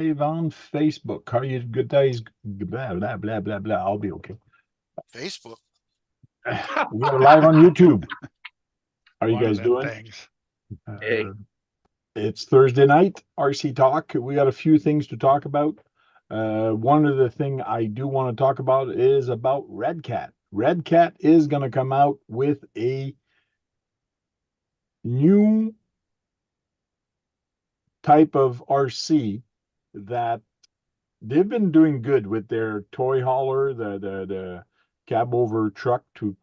live on Facebook. How are you? Good days. Blah, blah, blah, blah, blah. I'll be okay. Facebook. We are live on YouTube. How are you One of guys them doing? things. Hey. It's Thursday night, RC Talk. We got a few things to talk about. One of the thing I do want to talk about is about Redcat. Redcat is going to come out with a new type of RC that they've been doing good with their toy hauler, the cab over truck to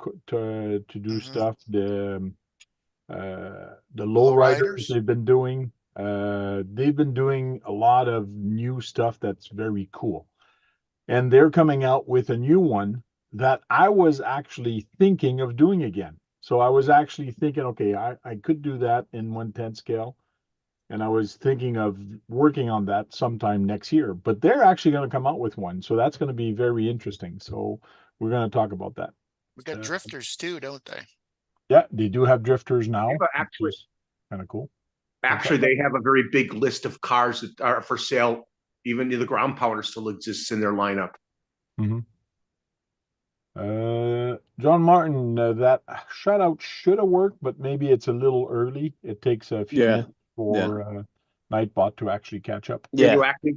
do stuff. The lowriders they've been doing. They've been doing a lot of new stuff that's very cool. And they're coming out with a new one that I was actually thinking of doing again. So I was actually thinking, okay, I could do that in 1/10 scale. And I was thinking of working on that sometime next year. But they're actually going to come out with one. So that's going to be very interesting. So we're going to talk about that. We got drifters too, don't they? Yeah, they do have drifters now. Yeah, but actually, kind of cool. Actually, they have a very big list of cars that are for sale. Even the ground pounder still exists in their lineup. Mm-hmm. John Martin, that shout out should have worked, but maybe it's a little early. It takes a few minutes for Nightbot to actually catch up. Yeah, Radioactive.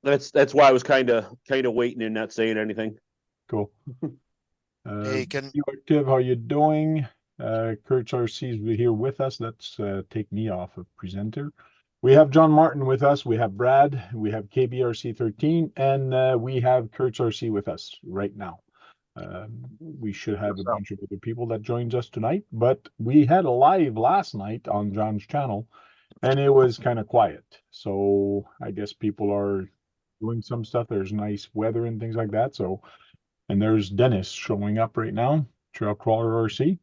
that's why I was kind of waiting and not saying anything. Cool. Hey, Radioactive, how you doing? Kurt's RC's here with us. Let's take me off of presenter. We have John Martin with us. We have Brad. We have KBRC13, and we have Kurt's RC with us right now. We should have a bunch of other people that joins us tonight, but we had a live last night on John's channel, and it was kind of quiet. So I guess people are doing some stuff. There's nice weather and things like that. So, and there's Dennis showing up right now, Trail Crawler RC.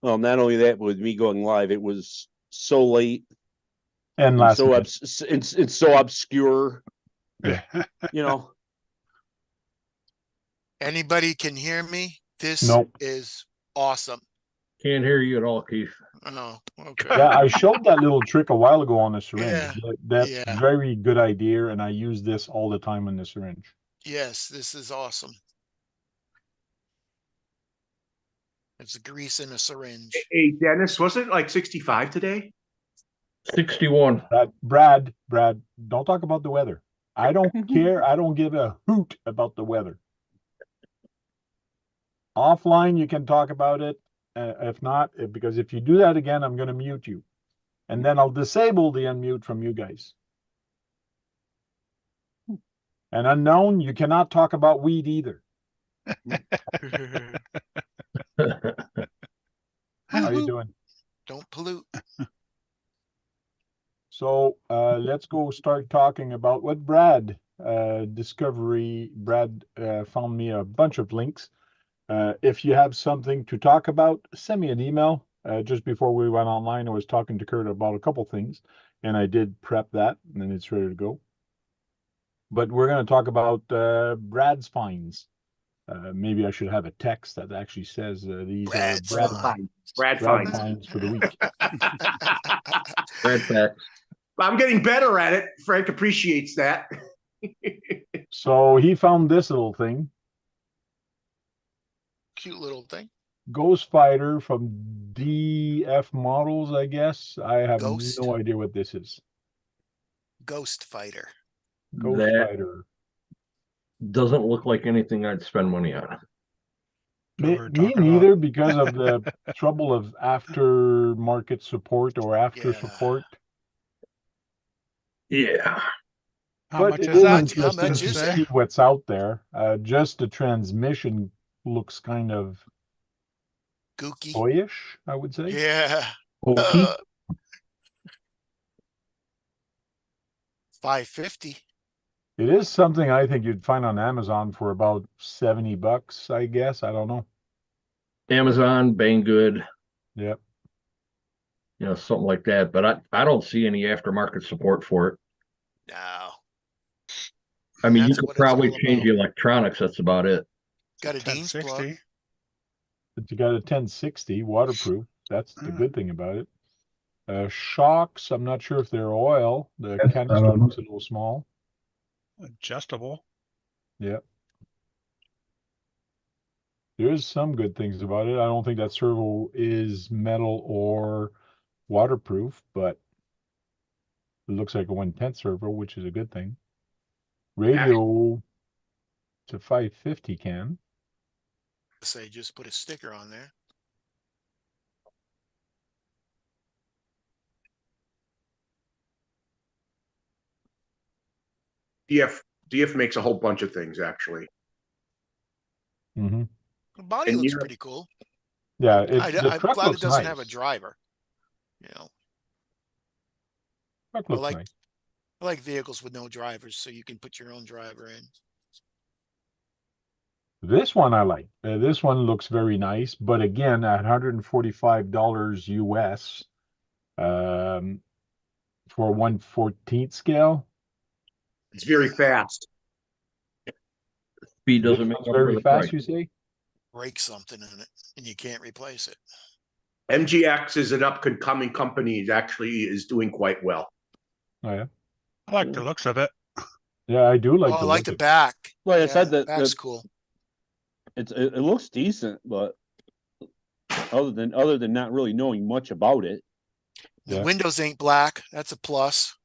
Well, not only that, but with me going live, it was so late and so it's so obscure. Yeah. You know. Anybody can hear me? This is awesome. Can't hear you at all, Keith. Oh, okay. Yeah, I showed that little trick a while ago on the syringe. Yeah. That's very good idea, and I use this all the time on the syringe. Yes, this is awesome. It's grease in a syringe. Hey, Dennis, wasn't it like 65 today? 61. Brad, don't talk about the weather. I don't care. I don't give a hoot about the weather. Offline, you can talk about it. If not, because if you do that again, I'm going to mute you. And then I'll disable the unmute from you guys. And unknown, you cannot talk about weed either. How you doing? Don't pollute. So let's go start talking about what Brad discovery. Brad found me a bunch of links. If you have something to talk about, send me an email. Just before we went online, I was talking to Kurt about a couple things, and I did prep that, and then it's ready to go. But we're going to talk about Brad's finds. Maybe I should have a text that actually says these are Brad finds for the week. Brad facts. I'm getting better at it. Frank appreciates that. So he found this little thing. Cute little thing. Ghost Fighter from DF Models, I guess. I have no idea what this is. Ghost Fighter. Ghost Fighter. Doesn't look like anything I'd spend money on. Me neither, because of the trouble of aftermarket support or after support. Yeah. How much is that? How much is it? See what's out there. Just the transmission looks kind of gooky, boyish, I would say. Yeah. $550. It is something I think you'd find on Amazon for about $70, I guess. I don't know. Amazon, Banggood. Yep. You know, something like that. But I don't see any aftermarket support for it. No. I mean, you could probably change the electronics. That's about it. Got a Dean's plug. But you got a 1060 waterproof. That's the good thing about it. Shocks, I'm not sure if they're oil. The canister looks a little small. Adjustable. Yeah. There's some good things about it. I don't think that servo is metal or waterproof, but it looks like a 110 servo, which is a good thing. Radio to 550 can. Say just put a sticker on there. DF makes a whole bunch of things actually. Mm-hmm. The body And looks you're- pretty cool. Yeah, I'm the truck glad it looks doesn't nice. have a driver. You know, Truck I looks like nice. I like vehicles with no drivers, so you can put your own driver in. This one I like. This one looks very nice, but again, at $145 US, for 1/14 scale. It's very fast. Speed This doesn't make one's up for very the fast, price. you say? Break something in it, and you can't replace it. MGX is an up and coming company. It actually is doing quite well. Oh yeah. I like the looks of it. Yeah, I do like Oh, I the like look the of- back. Like I Yeah, said, back's the cool. it looks decent, but other than not really knowing much about it. The Yeah. windows ain't black. That's a plus.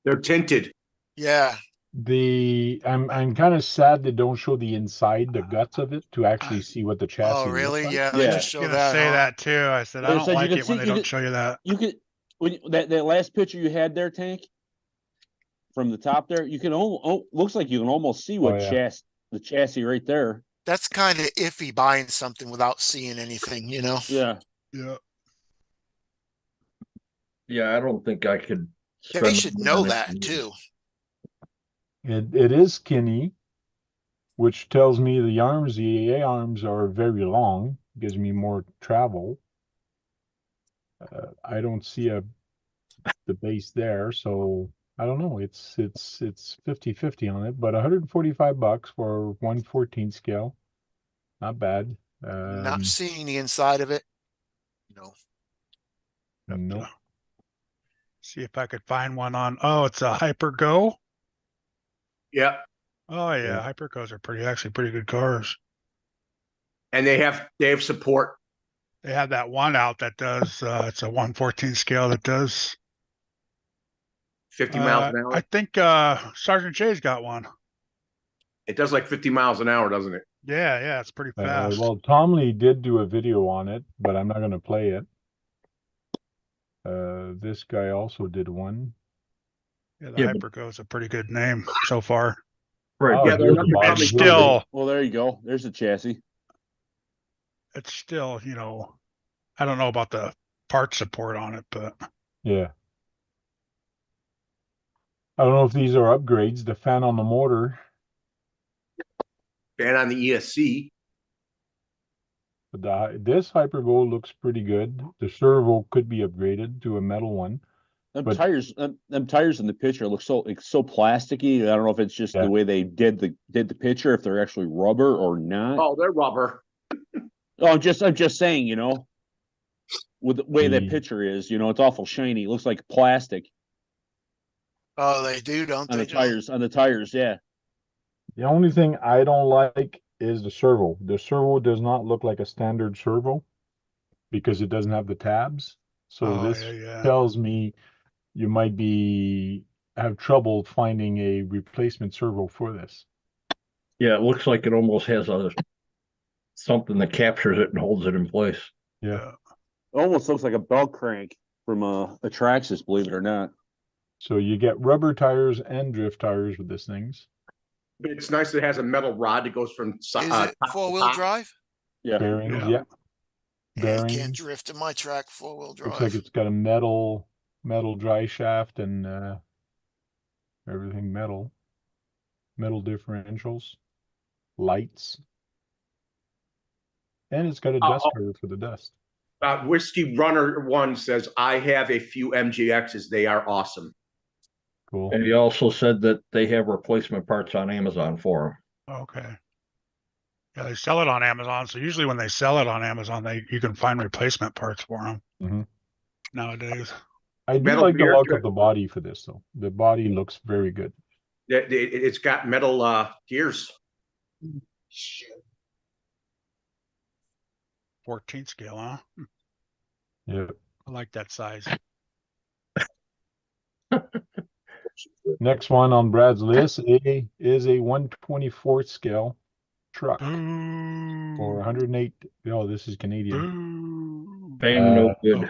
They're tinted. Yeah. I'm kind of sad they don't show the inside, the guts of it, to actually see what the chassis Oh, looks really? like. Yeah. They Yeah. just show Gonna that. say huh? that too. I said I Like I don't said, you like can it when see- they you don't can- show you that. You could that last picture you had there, Tank, from the top there, you can looks like you can almost see what yeah. the chassis right there. That's kind of iffy buying something without seeing anything, you know? Yeah. Yeah. Yeah, I don't think I could. They spend should money know on it. that too. It is skinny, which tells me the arms, the AA arms are very long, gives me more travel. I don't see the base there, so I don't know. It's 50-50 on it, but $145 for 1/14 scale. Not bad. Not seeing the inside of it. No. Nope. See if I could find one on. Oh, it's a Hyper Go. Yeah. Oh yeah, Yeah. Hyper Go's are actually pretty good cars. And they have support. They have that one out that does. It's a 1/14 scale that does 50 miles an hour. I think Sergeant Jay's got one. It does like 50 miles an hour, doesn't it? Yeah, it's pretty fast. Well, Tom Lee did do a video on it, but I'm not going to play it. This guy also did one. Yeah, the Yeah, but- Hyper Go's a pretty good name so far. Right. Oh, Yeah, they're here's not the bottom. It's Here's still, Well, there you go. There's the chassis. you know, I don't know about the part support on it, but Yeah. I don't know if these are upgrades. The fan on the motor, And on the ESC. but this Hypergo looks pretty good. The servo could be upgraded to a metal one. Them But- tires, them tires in the picture look so plasticky. I don't know if it's just Yeah. the way they did the picture, if they're actually rubber or not. Oh, they're rubber. Oh, I'm just saying, you know, with the way that The- picture is, you know, it's awful shiny. It looks like plastic Oh, they do, don't on they? the John? tires. On the tires, yeah. The only thing I don't like is the servo. The servo does not look like a standard servo because it doesn't have the tabs. So oh this yeah. tells me you might have trouble finding a replacement servo for this. Yeah, it looks like it almost has something that captures it and holds it in place. Yeah. It almost looks like a belt crank from a Traxxas, believe it or not. So you get rubber tires and drift tires with this things. But it's nice that it has a metal rod that goes from Is top it to four-wheel top. drive? Yeah. Bearings, Yeah. yeah. Yeah, you can't Bearings. drift in my track four-wheel drive. Looks like it's got a metal dry shaft and everything metal. Metal differentials, lights. And it's got a dust cover for the dust. Whiskey Runner 1 says, I have a few MGXs. They are awesome. Cool. And he also said that they have replacement parts on Amazon for Okay. Yeah, they sell it on Amazon. So usually when they sell it on Amazon, you can find replacement parts for them. nowadays. I do Metal like the gear, look of the body for this, though. The body looks very good. It's got metal gears. 14 scale, huh? Yeah. I like that size. Next one on Brad's list is a 1/24 scale truck for Boo. 108. Oh, this is Canadian. Boo. Bang, no good.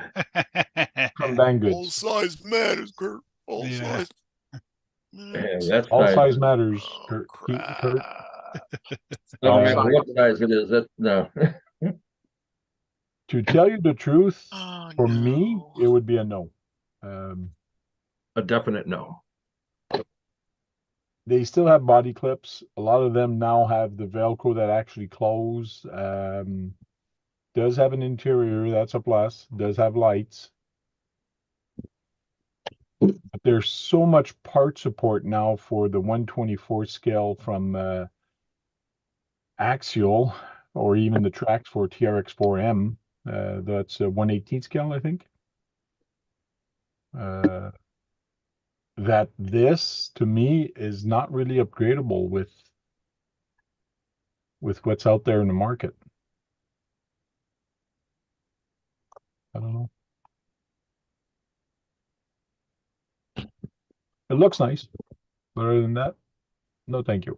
From Bang All Goods. size matters, Kurt. All Yeah. size. Yeah, that's All size. size matters, Oh, Kurt. crap. No matter Uh, what size it is, that no. To tell you the truth, Oh, for me, no. it would be a no. Um, A definite no. They still have body clips. A lot of them now have the Velcro that actually close. Does have an interior, that's a plus. Does have lights. But there's so much part support now for the 1/24 scale from Axial, or even the tracks for TRX4M. That's a 1/18 scale, I think. That this, to me, is not really upgradable with what's out there in the market. I don't know. It looks nice, but other than that, no thank you.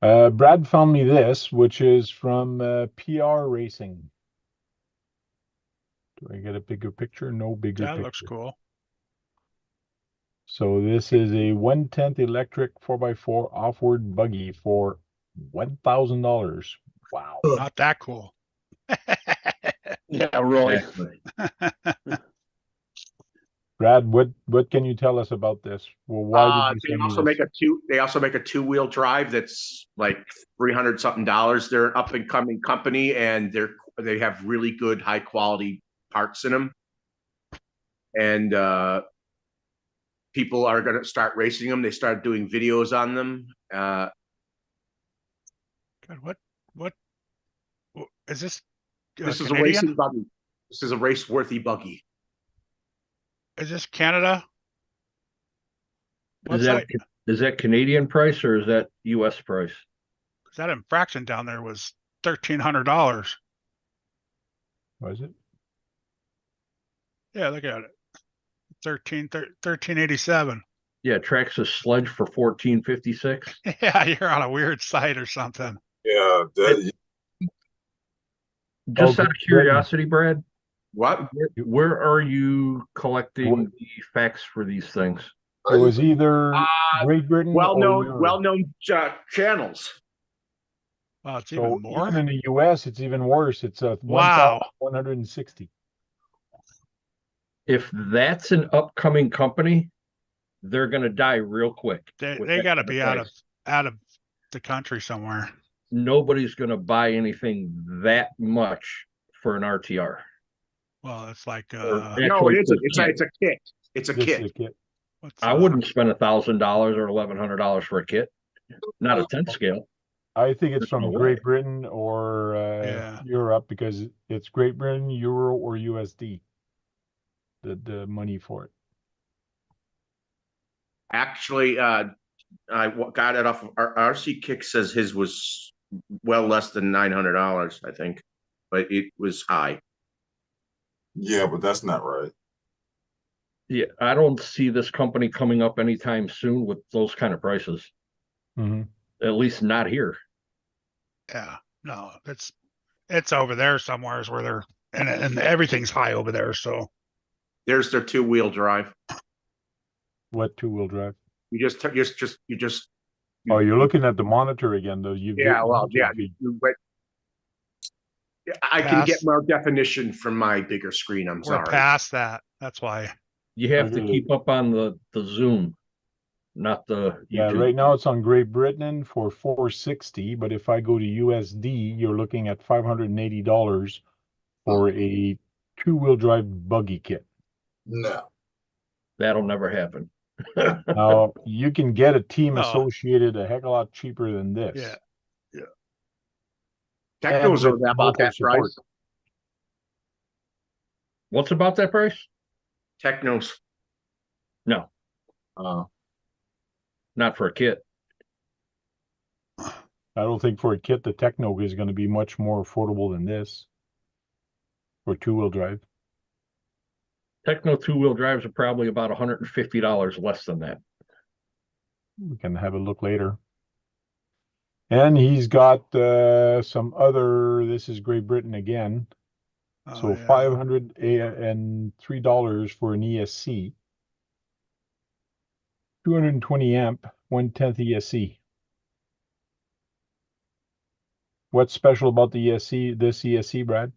Brad found me this, which is from PR Racing. Do I get a bigger picture? No bigger That picture. looks cool. So this is a 1/10 electric 4x4 off-road buggy for $1,000. Wow. Not that cool. Yeah, really. Exactly. Brad, what can you tell us about this? Well, why did you They send me also this? make a two-wheel drive that's like $300 something. They're an up and coming company, and they have really good high quality parts in them. And people are going to start racing them. They start doing videos on them. God, what is this? This is a Canadian? racing buggy. This is a race-worthy buggy. Is this Canada? Is that Website? is that Canadian price or is that US price? 'Cause that infraction down there was $1,300. Was it? Yeah, look at it. 1387. Yeah, tracks a sledge for 1456. Yeah, you're on a weird site or something. Yeah, Just Oh, out of good. curiosity, Brad, What? where are you collecting the facts for these things? It was either Great Britain or Well-known, Europe. well-known channels. Oh, it's So even more. even in the US, it's even worse. It's a Wow. 1,160. If that's an upcoming company, they're going to die real quick. They with they that got to kind be price. out of the country somewhere. Nobody's going to buy anything that much for an RTR. Well, it's like No, Actually, it isn't. for It's a kit. It's a This kit. is a kit. what's I wouldn't spend $1,000 or $1,100 for a kit. Not a 10 scale. I think it's There's no from way. Great Britain or Yeah. Europe, because it's Great Britain, Euro, or USD. The money for it. Actually, got it off of RC Kick says his was well less than $900, I think, but it was high. yeah, but that's not right. Yeah, I don't see this company coming up anytime soon with those kind of prices. Mhm. At least not here. Yeah, no, it's over there somewhere is where they're and everything's high over there. So There's their two-wheel drive. What two-wheel drive? You just. Oh, you're looking at the monitor again, though. You Yeah, well, yeah. I can get Pass. more definition from my bigger screen. I'm we're sorry. past that. That's why. You have to Okay. keep up on the Zoom, not the YouTube. Yeah, right now it's on Great Britain for $460, but if I go to USD, you're looking at $580 for a two-wheel drive buggy kit. No. That'll never happen. Now you can get a team No. associated a heck of a lot cheaper than this. Yeah. Technos And are with about local that price. support. What's about that price? Technos. No, Uh, not for a kit. I don't think for a kit, the Techno is going to be much more affordable than this for two-wheel drive. Techno two-wheel drives are probably about $150 less than that. We can have a look later. And he's got some other, this is Great Britain again. Oh, So yeah. $503 for an ESC. 220 amp, 1/10 ESC. What's special about the ESC, this ESC, Brad?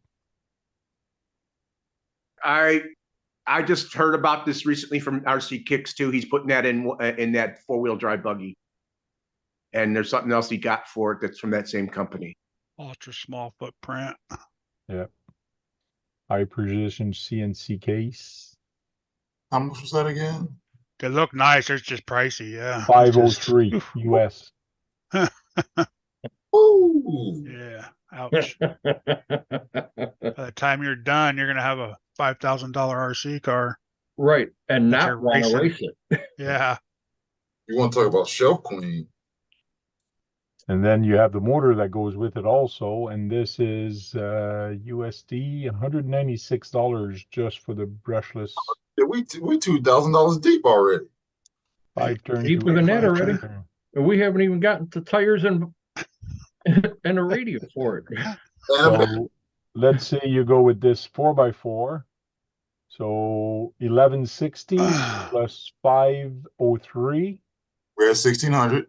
I just heard about this recently from RC Kicks too. He's putting that in that four-wheel drive buggy. And there's something else he got for it that's from that same company. Ultra small footprint. Yeah. High precision CNC case. how much was that again? They look nice. They're just pricey. Yeah. 503 US. Ooh. Yeah. Ouch. By the time you're done, you're gonna have a $5,000 RC car. Right, and That not you're want to racing. race it. Yeah. You want to talk about shelf queen? And then you have the motor that goes with it also. And this is USD $196 just for the brushless Yeah, we $2,000 deep already. 5-turn. Deeper than that already. 2-turn. And we haven't even gotten to tires and and a radio for it. So let's say you go with this 4x4. So 1160 plus 503 We're at 1,600.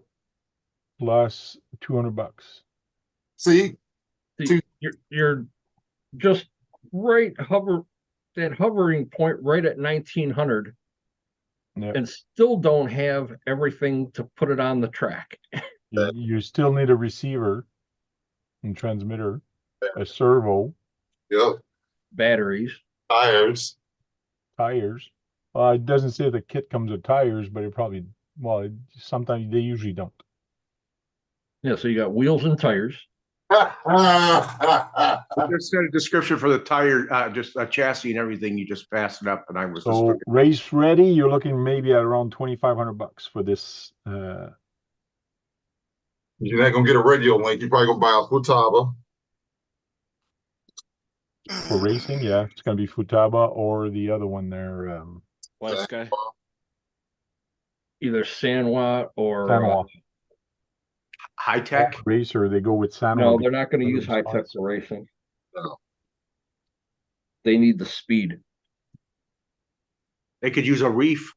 plus $200. See, See, you're just right that hovering point right at 1900, Yep. and still don't have everything to put it on the track. You still need a receiver and transmitter, a servo, yep, Batteries. tires. tires. It doesn't say the kit comes with tires, but it probably, sometimes they usually don't. Yeah, so you got wheels and tires. There's a description for the tire, just a chassis and everything. You just pass it up, and I was just So race ready, you're looking maybe at around $2,500 for this. You're not gonna get a radio link. You're probably gonna buy a Futaba. For racing, yeah, it's gonna be Futaba or the other one there, West guy. Either Sanwa or Sanwa. high tech. Racer, they go with Sanwa. no, they're not going to Better use high tech response. for racing. No. They need the speed. They could use a reef.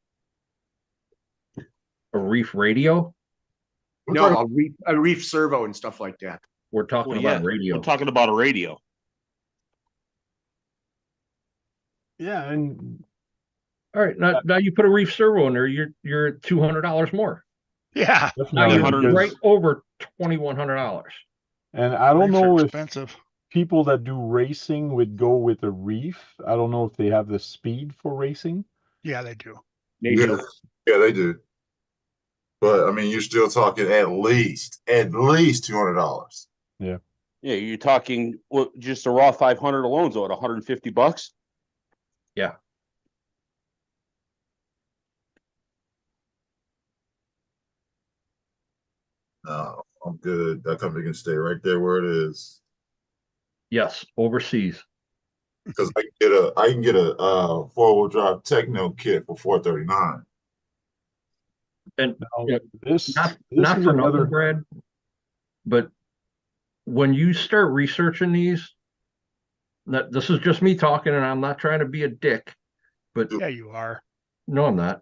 A reef radio. We're No, talking- a reef servo and stuff like that. We're talking Well, about yeah, radio. we're talking about a radio. Yeah, and All right, now you put a reef servo in there, you're at $200 more. Yeah. Now definitely, you're because- right over $2,100. and I don't Reefs are know if expensive. people that do racing would go with a reef. I don't know if they have the speed for racing. Yeah, they do. Yeah, yeah, they do. But I mean, you're still talking at least $200. Yeah, you're talking just a raw 500 alone, so at $150. Yeah. No, I'm good. That company can stay right there where it is. Yes, overseas. Because I can get a 4-wheel drive Techno kit for $439. And Now, Yeah, this not is for another. nothing, Brad, but when you start researching these, this is just me talking, and I'm not trying to be a dick, but Yeah, you are. no, I'm not.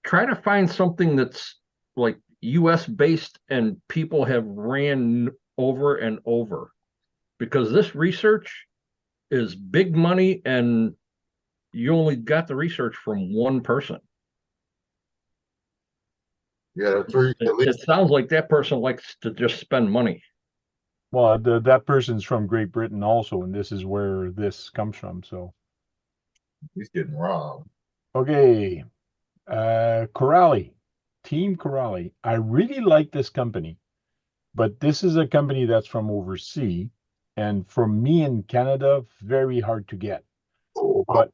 Try to find something that's like US based and people have ran over and over, because this research is big money and you only got the research from one person. Yeah, at It least sounds like that person likes to just spend money. Well, that person's from Great Britain also, and this is where this comes from. So, he's getting robbed. okay, Corrali, Team Corrali. I really like this company, but this is a company that's from overseas, and for me in Canada, very hard to get. Oh, But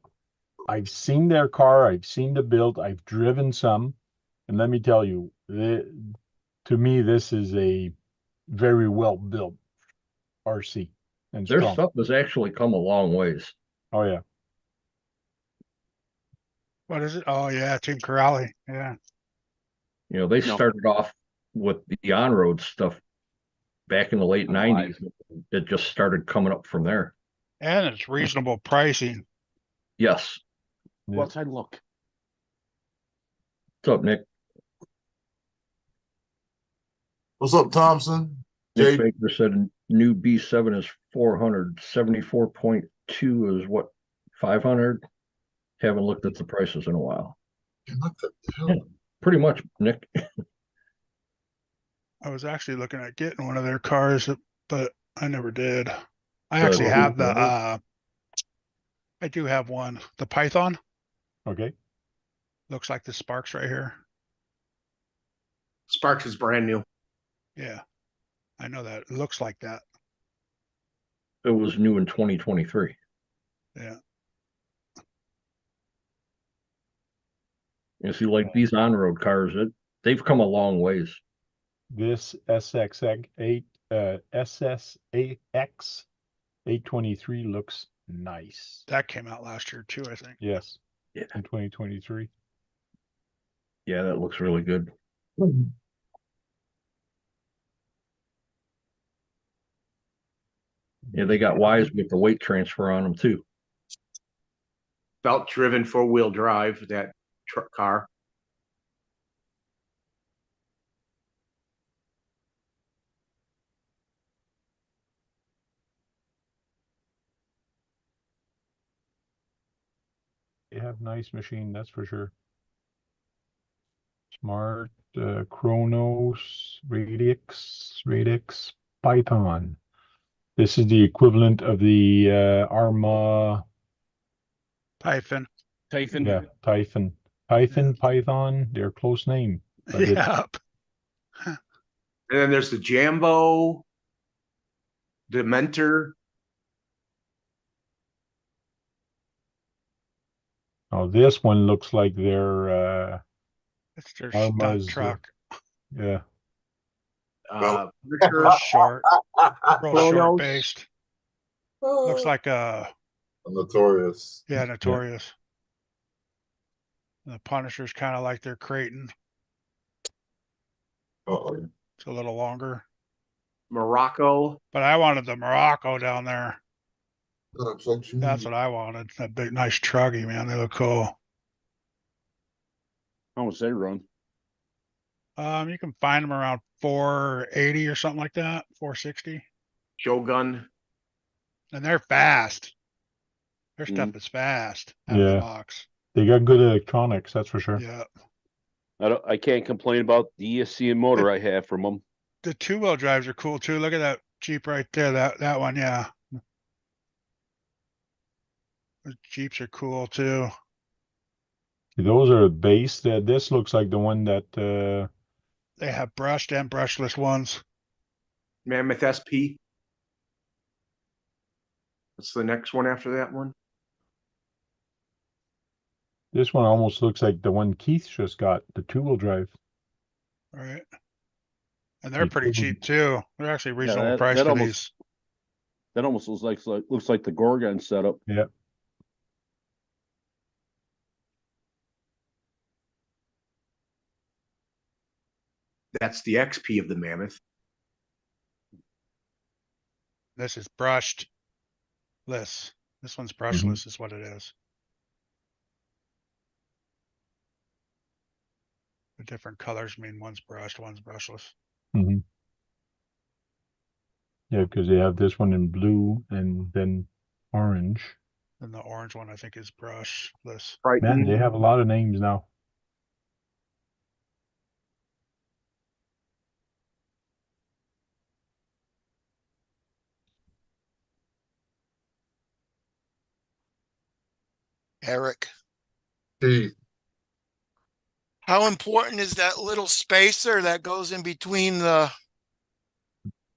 I've seen their car, I've seen the build, I've driven some, and let me tell you, to me, this is a very well built RC and Their strong. stuff has actually come a long ways. Oh yeah, What is it? Oh yeah, Team Corrali. Yeah. You know, they No. started off with the on-road stuff back in the late '90s. It just started coming up from there. And it's reasonable pricing. Yes. Go outside and look. What's up, Nick? What's up, Thompson? Nick Jay, Baker said a new B7 is 400. 74.2 is what, 500? Haven't looked at the prices in a while. what the hell? Yeah, pretty much, Nick. I was actually looking at getting one of their cars, but I never did. I The actually have the E-Revo? I do have one. The Python okay. looks like the Sparks right here. Sparks is brand new. Yeah. I know that. It looks like that. It was new in 2023. Yeah. You see, like these on-road cars, they've come a long ways. This SXX8 SSAX 823 looks nice. That came out last year too, I think. Yes. Yeah. In 2023. Yeah, that looks really good. Yeah, they got wise with the weight transfer on them too. Belt driven 4-wheel drive, that truck car. They have nice machine, that's for sure. Smart, Chronos, Radix, Python. This is the equivalent of the Arma. Typhon. Typhon. Yeah, Typhon. Python, they're close name. But Yep. And then there's the Jambo, Dementor. Oh, this one looks like their It's their Arma's, stunt truck. yeah. Real short. Real short Chronos. based. Looks like a Notorious. yeah, Notorious. The Punisher's kind of like their Creighton. Uh-oh. It's a little longer. Morocco. But I wanted the Morocco down there. That's What what I wanted. That big, nice truggy, man. They look cool. How much they run? You can find them around 480 or something like that, 460. Shogun. And they're fast. Their stuff is fast out of the Yeah. box. They got good electronics, that's for sure. Yeah. I can't complain about the ESC and motor I have from them. The 2-wheel drives are cool too. Look at that Jeep right there. That one, yeah. The Jeeps are cool too. Those are base. This looks like the one that They have brushed and brushless ones. Mammoth SP. What's the next one after that one? this one almost looks like the one Keith just got, the 2-wheel drive. Right. And they're pretty cheap too. They're actually reasonable that- price that for almost- these. That almost looks like the Gorgon setup. Yeah. That's the XP of the Mammoth. This is brushed less. This one's brushless is what it is. The different colors mean one's brushed, one's brushless. Mm-hmm. Yeah, because they have this one in blue and then orange. And the orange one I think is brushless. Man, they have a lot of names now. Eric, Keith, how important is that little spacer that goes in between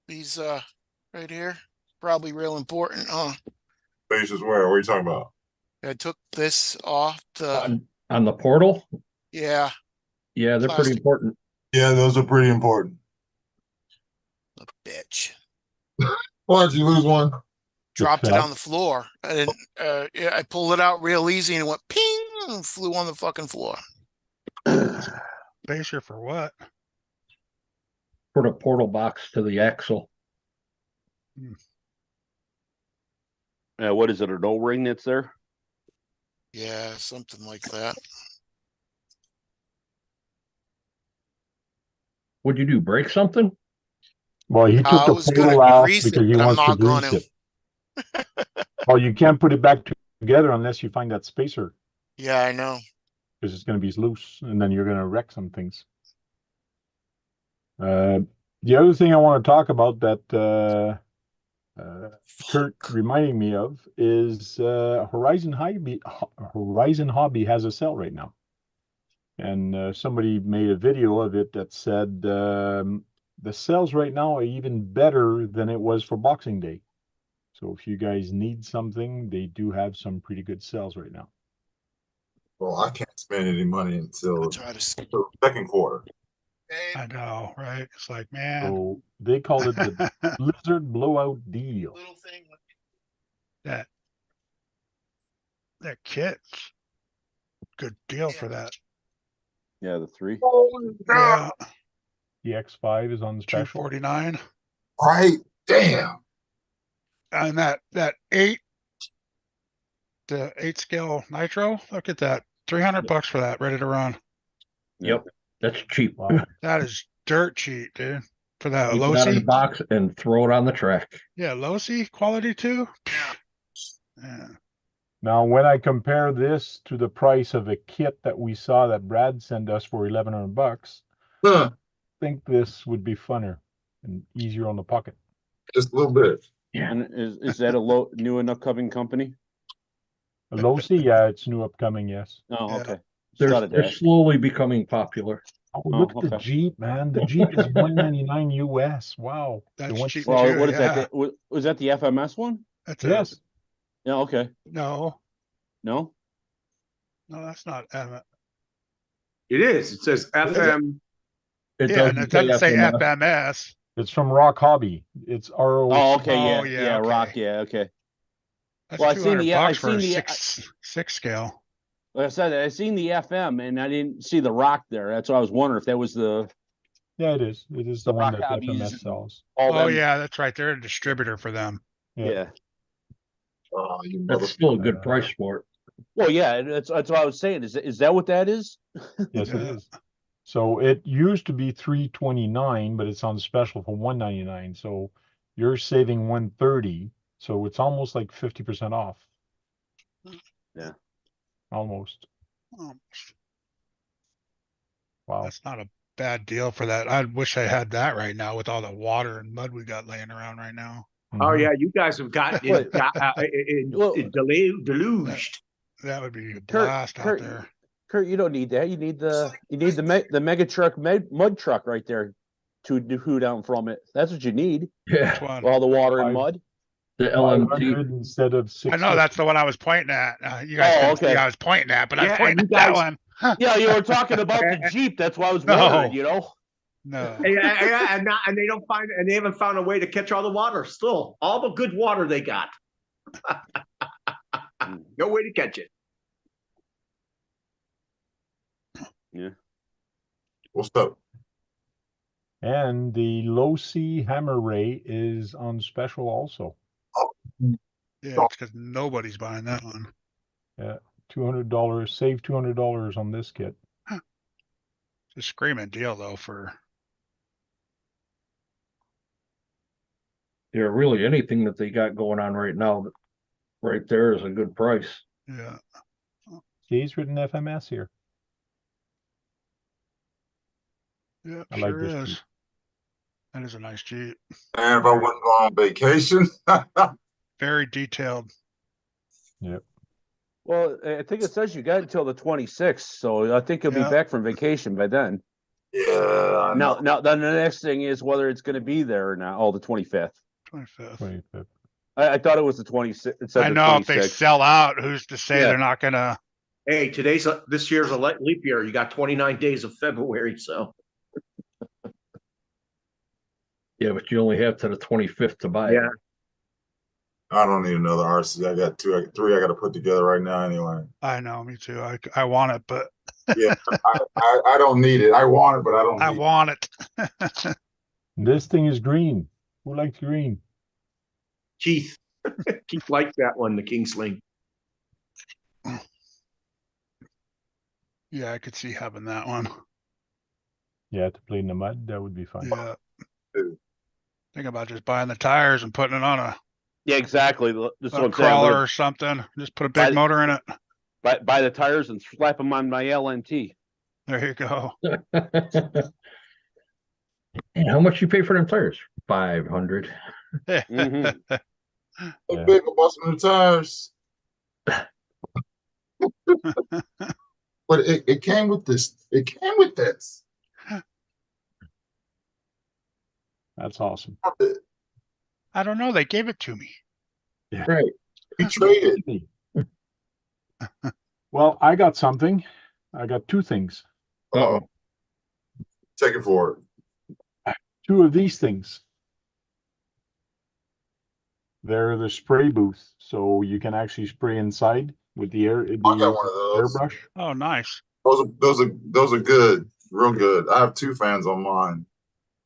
these right here? Probably real important, huh? Spaces where? What are you talking about? I took this off the, On the portal? yeah, Yeah, they're pretty Plastic. important. Yeah, those are pretty important. a bitch. Why'd you lose one? Dropped it fell. on the floor. And yeah, I pulled it out real easy and it went ping and flew on the fucking floor. Spacer for what? For the portal box to the axle. What is it? An O-ring that's there? Yeah, something like that. What'd you do? Break something? Well, he took I the was gonna portal out grease it, because he but I'm wants to not grease gonna. it. Well, you can't put it back together unless you find that spacer Yeah, I know. because it's going to be loose, and then you're going to wreck some things. The other thing I want to talk about that Kurt reminding me of is Horizon Hobby has a sale right now, and somebody made a video of it that said the sales right now are even better than it was for Boxing Day. So if you guys need something, they do have some pretty good sales right now. Well, I can't spend any money until I'll try to. the second quarter. I know, right? It's like, man, So they called it the Blizzard Blowout Deal. Little thing. that kit's good deal for that. Yeah, the 3. Yeah, The X5 is on the special. $249. Right? Damn. And that 8 scale nitro. Look at that. $300 for that, ready to run. Yep. That's cheap. Wow. That is dirt cheap, dude. For that You put it out of the Losi. box and throw it on the track. Yeah, Losi quality too. Yeah. Now, when I compare this to the price of a kit that we saw that Brad sent us for $1,100, Huh, I think this would be funner and easier on the pocket. just a little bit. Yeah. Mm. And is that a new and upcoming company? Losi, yeah, it's new upcoming, yes. Oh, Yeah. okay. They're slowly becoming popular. Oh, look at the okay. Jeep, man. The Jeep is $199 US. Wow. That's They went cheap. Well, too, what is yeah. that? Was that the FMS one? That's Yes. Yeah, okay. No, No? that's not. It is. It says FM. It Yeah, and it doesn't say FMS. FMS. It's from Rock Hobby. It's ROC. Oh, okay, yeah, Oh, yeah, yeah, okay. Rock, yeah, okay. That's Well, I seen the- I $200 for seen a the- six scale. Like I said, I seen the FM and I didn't see the Rock there. That's why I was wondering if that was the Yeah, it is. It is the The one Rock that Hobbies. FMS sells. all Oh them. yeah, that's right. They're a distributor for them. Yeah. Yeah. Oh, you That's mother. still a good price for it. Well, yeah, that's what I was saying. Is that what that is? Yes, it Yeah. is. So it used to be $329, but it's on special for $199. So you're saving $130. So it's almost like 50% off. Yeah. Almost. Oh, Wow. that's not a bad deal for that. I wish I had that right now with all the water and mud we got laying around right now. Oh Mhm. yeah, you guys have got Wait. Well- deluged. That would be a Kurt, blast out Kurt, there. Kurt, you don't need that. You need the mega truck mud truck right there to do down from it. That's what you need. Which Yeah. one? All the water and Five- mud. The LMT. 500 instead of I 650. know that's the one I was pointing at. You guys Oh, couldn't see okay. I was pointing at, but I Yeah, was pointing and at you that guys- one. Yeah, you were talking about the Jeep. That's why I was No. wondering, you know? No. Yeah, and they don't find, and they haven't found a way to catch all the water. Still, all the good water they got. No way to catch it. What's up? And the Losi Hammer Ray is on special also. Yeah, it's because nobody's buying that one. $200. Save $200 on this kit. It's a screaming deal though for Yeah, really anything that they got going on right now, right there is a good price. yeah. See, it's written FMS here. Yeah, I like sure this is. Jeep. That is a nice Jeep. And if I wasn't going on vacation, Very detailed. Well, I think it says you got until the 26th, so I think you'll Yeah. be back from vacation by then. yeah, I know. Now, then the next thing is whether it's going to be there or not. Oh, the 25th. 25th. 25th. I thought it was the 26. It said I the know if they 26. sell out, who's to say Yeah. they're not gonna? Hey, this year's a leap year. You got 29 days of February, so Yeah, but you only have to the 25th to buy yeah. it. I don't need another RC. I got three I got to put together right now anyway. I know, me too. I want it, but Yeah, I don't need it. I want it, but I don't I need want it. This thing is green. Who likes green? Keith. Keith liked that one, the Kingsling. Yeah, I could see having that one. Yeah, to play in the mud, that would be fun. Yeah. it. Think about just buying the tires and putting it on Yeah, exactly. This is what a I'm saying. I'm crawler gonna or something. Just put a buy big the- motor in it. buy the tires and slap them on my LNT. There you go. And how much you pay for them tires? 500. Mhm. Hey, Yeah. big busting the tires. But it came with this. It came with this. That's awesome. I don't know. They gave it to me. Right. We traded. Well, I got something. I got two things. Uh-oh. Take it for it. Two of these things. They're the spray booth, so you can actually spray inside with the I got one of those. airbrush. Oh, nice. Those are good. Real good. I have two fans on mine.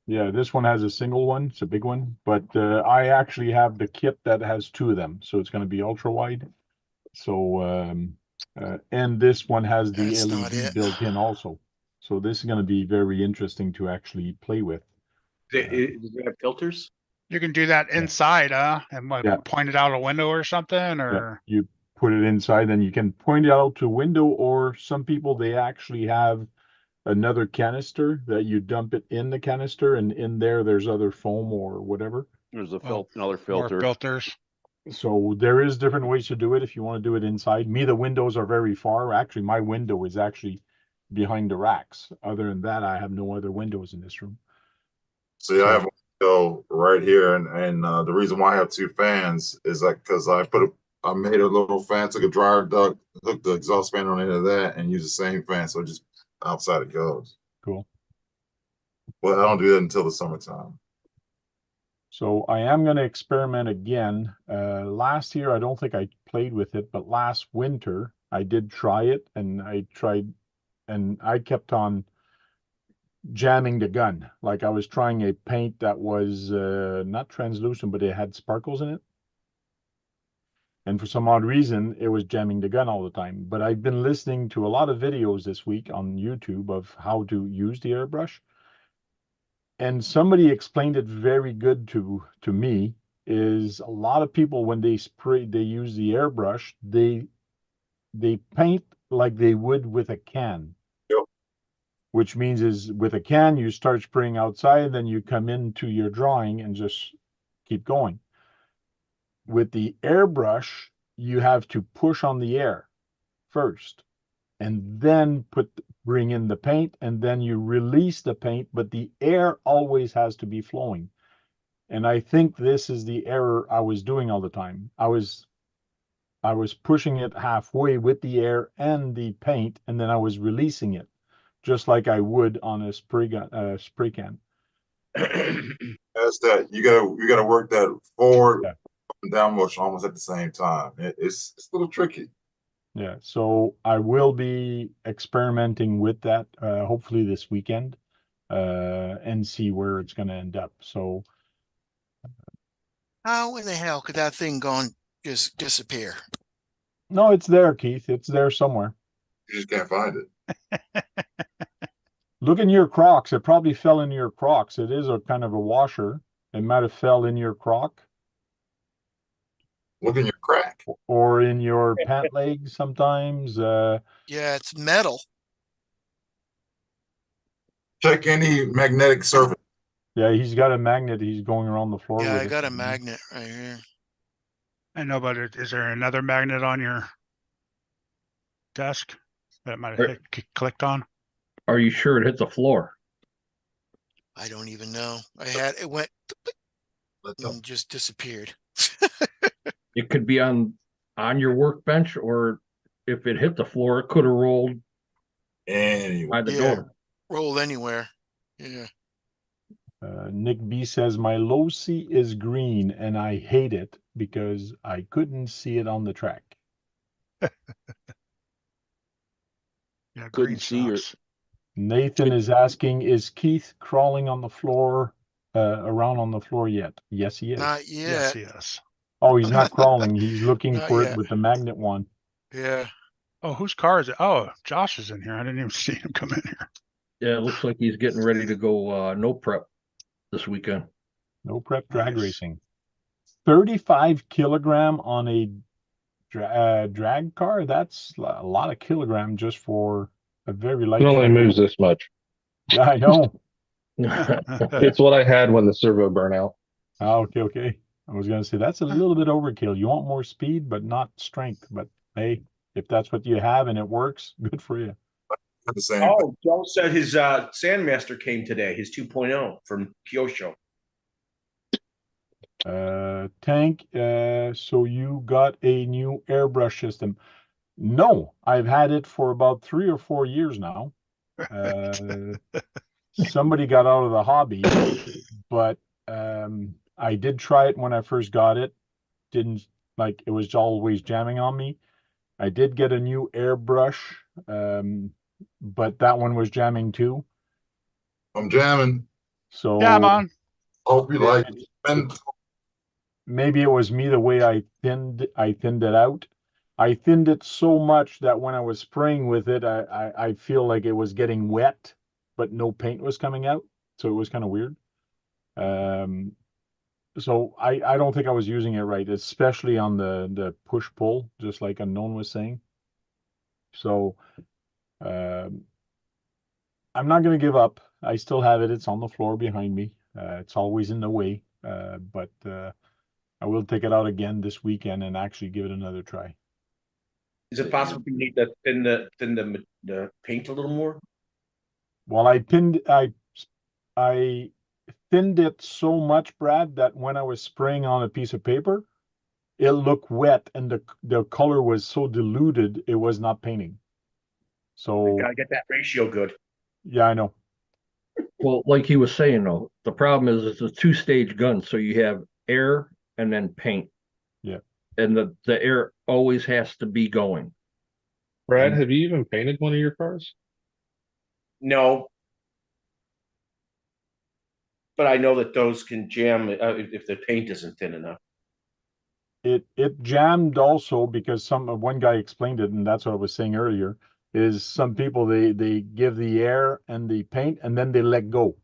Yeah, this one has a single one. It's a big one, but I actually have the kit that has two of them, so it's going to be ultra wide. So and this one has the That's not LED it. built in also. So this is going to be very interesting to actually play with. Does it have filters? You can do that inside, and like Yeah. point it out a window or something, Yeah, or you put it inside, then you can point it out to a window, or some people, they actually have another canister that you dump it in the canister, and in there's other foam or whatever. There's a Well, another more filter. filters. So there is different ways to do it if you want to do it inside. Me, the windows are very far. Actually, my window is actually behind the racks. Other than that, I have no other windows in this room. See, I have a window right here, and the reason why I have two fans is like because I made a little fan, took a dryer duct, hooked the exhaust fan on into that, and use the same fan, so just outside it goes. Cool. Well, I don't do that until the summertime. So I am going to experiment again. Last year, I don't think I played with it, but last winter I did try it, and I kept on jamming the gun. Like I was trying a paint that was not translucent, but it had sparkles in it. And for some odd reason, it was jamming the gun all the time. But I've been listening to a lot of videos this week on YouTube of how to use the airbrush. And somebody explained it very good to me, is a lot of people, when they use the airbrush, they paint like they would with a can. Yep. Which means is with a can, you start spraying outside, then you come into your drawing and just keep going. With the airbrush, you have to push on the air first, and then bring in the paint, and then you release the paint, but the air always has to be flowing. And I think this is the error I was doing all the time. I was pushing it halfway with the air and the paint, and then I was releasing it, just like I would on a spray can. That's that. You gotta work that forward and down motion almost at the same time. It's a little tricky. Yeah, so I will be experimenting with that hopefully this weekend and see where it's going to end up. So How in the hell could that thing just disappear? no, it's there, Keith. It's there somewhere. You just can't find it. Look in your Crocs. It probably fell in your Crocs. It is a kind of a washer. It might have fell in your Croc. Look in your crack. Or in your pant legs sometimes. Yeah, it's metal. Check any magnetic surface. Yeah, he's got a magnet. He's going around the floor Yeah, with I it. got a magnet right here. I know, but is there another magnet on your desk that might have clicked on? Are you sure it hit the floor? I don't even know. It went Let them- and just disappeared. It could be on your workbench, or if it hit the floor, it could have rolled Anyway, by the Yeah. door. Roll anywhere. Yeah. Nick B says, my Losi is green and I hate it because I couldn't see it on the track. Yeah, Couldn't green see or sucks. Nathan is asking, is Keith crawling on the floor, around on the floor yet? Yes, he is. Not Yes, yet. yes. Oh, he's not crawling. He's looking Not for it yet. with the magnet one. Yeah. Oh, whose car is it? Oh, Josh is in here. I didn't even see him come in here. Yeah, it looks like he's getting ready to go no prep this weekend. No prep drag Nice. racing. 35 kilogram on a drag car. That's a lot of kilogram just for a very light. It only truck. moves this much. Yeah, I know. It's what I had when the servo burnt out. Okay, okay. I was gonna say that's a little bit overkill. You want more speed, but not strength. But hey, if that's what you have and it works, good for you. the same. Oh, Joe said his Sandmaster came today, his 2.0 from Kyosho. Tank, so you got a new airbrush system? No, I've had it for about 3 or 4 years now. Somebody got out of the hobby, but I did try it when I first got it. Didn't like it was always jamming on me. I did get a new airbrush, but that one was jamming too. I'm jamming. So Yeah, I'm on. Hope you like it. And maybe it was me the way I thinned it out. I thinned it so much that when I was spraying with it, I feel like it was getting wet, but no paint was coming out. So it was kind of weird. So I don't think I was using it right, especially on the push pull, just like Unknown was saying. So I'm not going to give up. I still have it. It's on the floor behind me. It's always in the way, but I will take it out again this weekend and actually give it another try. Is it possible you need to thin the paint a little more? Well, I thinned it so much, Brad, that when I was spraying on a piece of paper, it looked wet and the color was so diluted it was not painting. So You gotta get that ratio good. yeah, I know. Well, like he was saying though, the problem is it's a two-stage gun, so you have air and then paint. Yeah. And the air always has to be going. Brad, have you even painted one of your cars? No. But I know that those can jam if the paint isn't thin enough. It jammed also because one guy explained it, and that's what I was saying earlier, is some people they give the air and the paint and then they let go.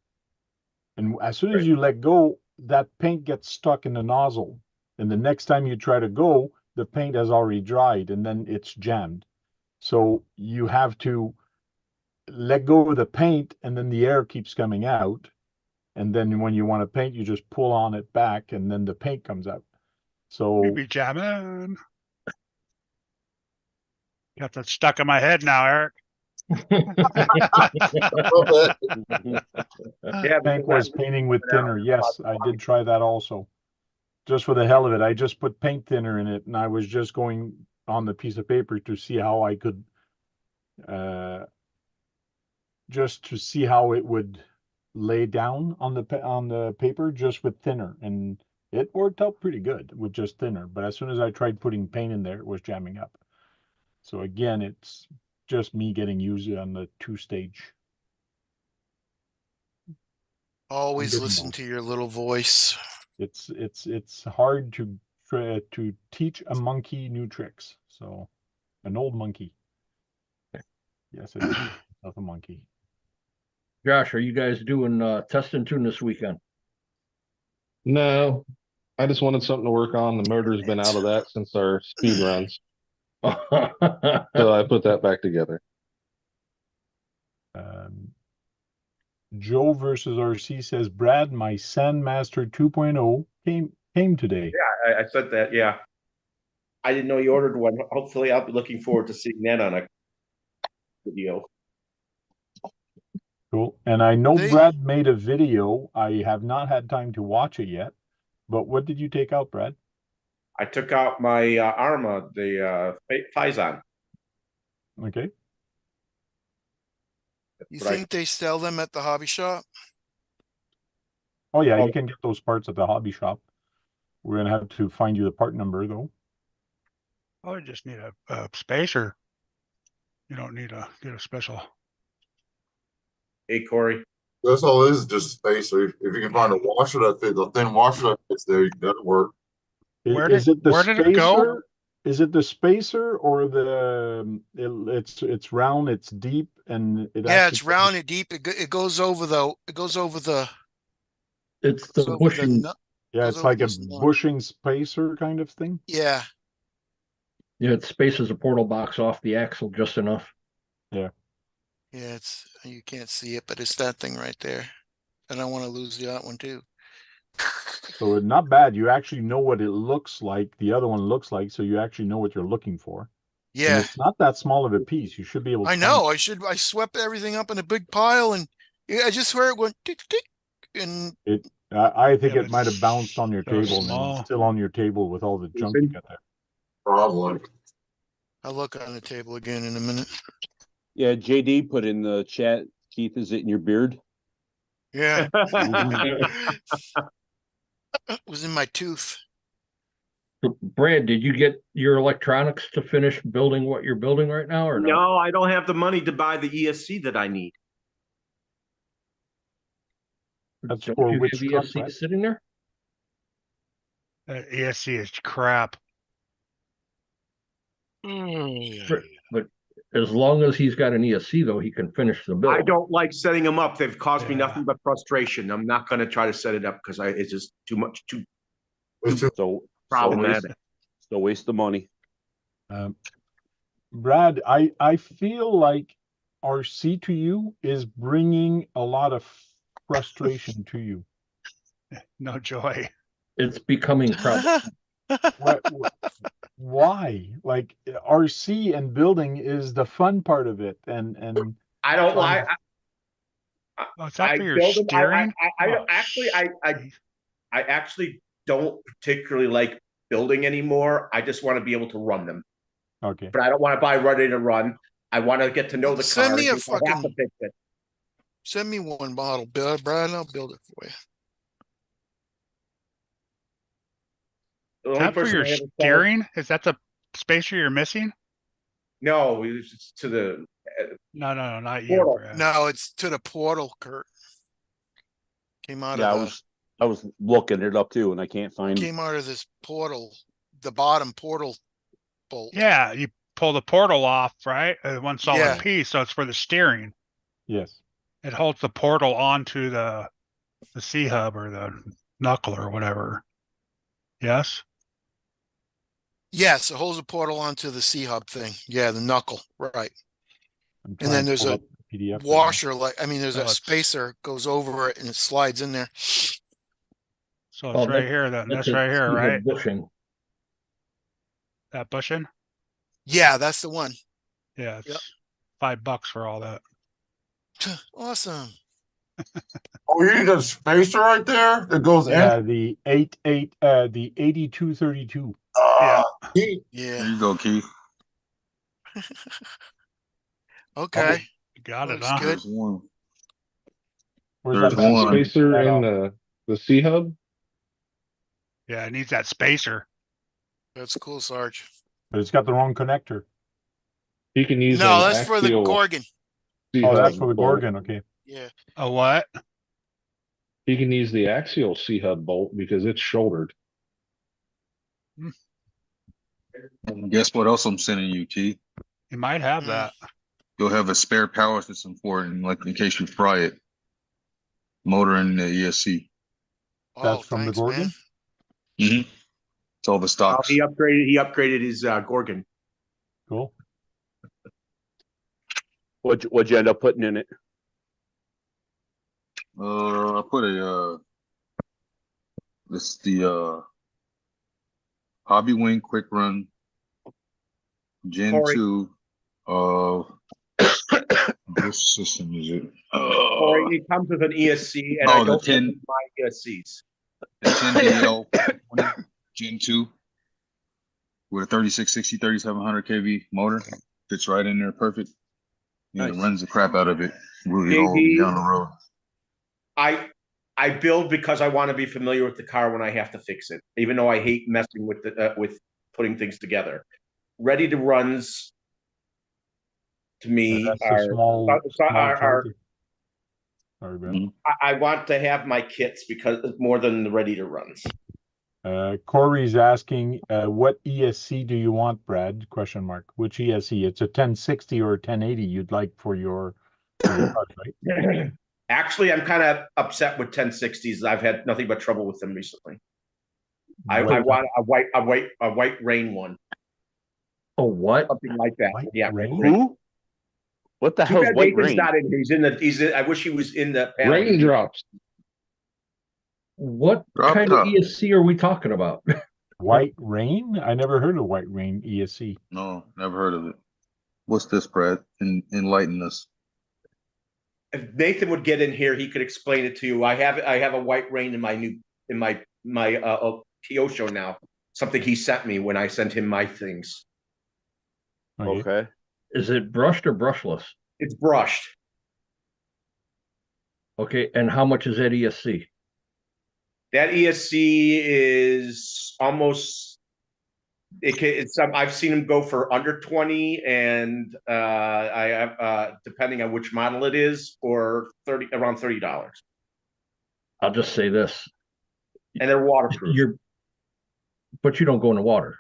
And as soon as you let go, that paint gets stuck in the nozzle. And the next time you try to go, the paint has already dried and then it's jammed. So you have to let go of the paint and then the air keeps coming out. And then when you want to paint, you just pull on it back and then the paint comes out. So You be jamming. Got that stuck in my head now, Eric. Yeah, Tank was painting with thinner. Yes, I did try that also. Just for the hell of it, I just put paint thinner in it, and I was just going on the piece of paper to see how I could, just to see how it would lay down on the paper just with thinner, and it worked out pretty good with just thinner. But as soon as I tried putting paint in there, it was jamming up. So again, it's just me getting used on the 2-stage. Always Good listen one. to your little voice. It's hard to teach a monkey new tricks. So an old monkey. Yes, it's not a monkey. Josh, are you guys doing test and tune this weekend? No, I just wanted something to work on. The motor's been out of that since our speed runs. So I put that back together. Joe versus RC says, Brad, my Sandmaster 2.0 came today. Yeah, I said that. Yeah, I didn't know you ordered one. Hopefully, I'll be looking forward to seeing that on a video. Cool. And I know They- Brad made a video. I have not had time to watch it yet. But what did you take out, Brad? I took out my Arma, the Faison. Okay. You But I- think they sell them at the hobby shop? Oh yeah, Oh. you can get those parts at the hobby shop. We're gonna have to find you the part number though. Oh, you just need a spacer. You don't need get a special. Hey, Corey. That's all it is, just space. So if you can find a washer that fits, a thin washer that fits there, that'll work. Is it the where did it go? spacer? Is it the spacer or the? It's round, it's deep, and it Yeah, actually it's round and deep. It goes over the. It goes over the. It's Goes the over the bushing. nut. Yeah, goes it's over like a this nut. bushing spacer kind of thing. Yeah, Yeah, it spaces a portal box off the axle just enough. yeah. It's you can't see it, but it's that thing right there. I don't want to lose that one too. So it's not bad. You actually know what it looks like. The other one looks like, so you actually know what you're looking for. And Yeah, it's not that small of a piece. You should be able to I find know. I swept everything up in a big pile, and yeah, I just heard it went tick tick, and it. I think Yeah, it might have bounced on your so table and small. it's still on your table with all the junk you got there. Probably. I'll look on the table again in a minute. Yeah, JD put in the chat. Keith, is it in your beard? Yeah, it was in my tooth. Brad, did you get your electronics to finish building what you're building right now, or no? No, I don't have the money to buy the ESC that I need. That's Don't for you which have truck, ESC right? sitting there? ESC is crap. But as long as he's got an ESC, though, he can finish the build. I don't like setting them up. They've caused me Yeah. nothing but frustration. I'm not going to try to set it up because it's just too much, too It's just- So problematic. So waste the money. Brad, I feel like our C2U is bringing a lot of frustration to you. No joy. It's becoming problem. Why? Like RC and building is the fun part of it, and I don't like. Oh, is that I for your build them. steering? I Oh, don't actually. jeez. I actually don't particularly like building anymore. I just want to be able to run them, okay. but I don't want to buy ready to run. I want to get to know the Send car. me a if I have to fucking- fix it. Send me one model, Brad, and I'll build it for you. The Is only that for person your I ever saw- steering? Is that the spacer you're missing? No, it's to the. No, not you. Portal. Brad. No, it's to the portal, Kurt. Came out Yeah, of I was looking it up too, and I can't find. came out of this portal, the bottom portal bolt. Yeah, you pull the portal off, right? One solid Yeah. piece, so it's for the steering. Yes. It holds the portal onto the C hub or the knuckle or whatever. Yes. Yes, it holds a portal onto the C hub thing. Yeah, the knuckle, right? I'm And then trying to there's pull a up the PDF right now. Washer, there's Oh, a it's- spacer goes over it and it slides in there. So Oh, it's right here. Then that's a right here, C-hub right? bushing. That bushing. Yeah, that's the one. Yeah, it's Yep. $5 for all that. Awesome. Oh, you need a spacer right there that goes in. Yeah, the 8232. Yeah. He- Yeah. There you go, Keith. Okay. You got it, Looks huh? good. There's one. Where's There's that bad one. boy? Spacer That in off. the C hub. Yeah, it needs that spacer. That's cool, Sarge. But it's got the wrong connector. He can use No, an that's for the axial Gorgon. Oh, that's C-hub for the bolt. Gorgon. Okay. Yeah. A what? He can use the axial C hub bolt because it's shouldered. And guess what else I'm sending you, Keith? You might have Mm. that. You'll have a spare power system for it, like in case you fry it. Motor and the ESC. That's from the thanks, Gorgon? man. Mm-hmm. It's all the stocks. He upgraded his Gorgon. Cool. What'd you end up putting in it? I put the Hobby Wing Quick Run Gen Corey. 2 which system is it? Or it comes with an ESC, and Oh, I the don't 10 use my ESCs. The 10DL Gen 2. with a 3660, 3700 kV motor. Fits right in there, perfect. Yeah, it Nice. runs the crap out of it. Really all JB, down the road. I build because I want to be familiar with the car when I have to fix it, even though I hate messing with the with putting things together. Ready to runs to me That's a are small are Sorry, Brad. Mhm. I want to have my kits because more than the ready to runs. Corey's asking, what ESC do you want, Brad? Question mark. Which ESC? It's a 1060 or a 1080 you'd like for your cars, right? Actually, I'm kind of upset with 1060s. I've had nothing but trouble with them recently. I What- want a white rain one, Oh, what? something like that. White Yeah, rain? Who? What the Too hell's bad white Nathan's rain? not in here. He's in the. He's. I wish he was in the panel. Raindrops. What Drop kind top. of ESC are we talking about? White rain? I never heard of white rain ESC. No, never heard of it. What's this, Brad? Enlighten us. If Nathan would get in here, he could explain it to you. I have a white rain in my Kyosho now. Something he sent me when I sent him my things. Okay. Is it brushed or brushless? It's brushed. Okay, and how much is that ESC? That ESC is almost. I've seen him go for under 20, and I have depending on which model it is, or around $30. I'll just say this. And they're waterproof. But you don't go in the water.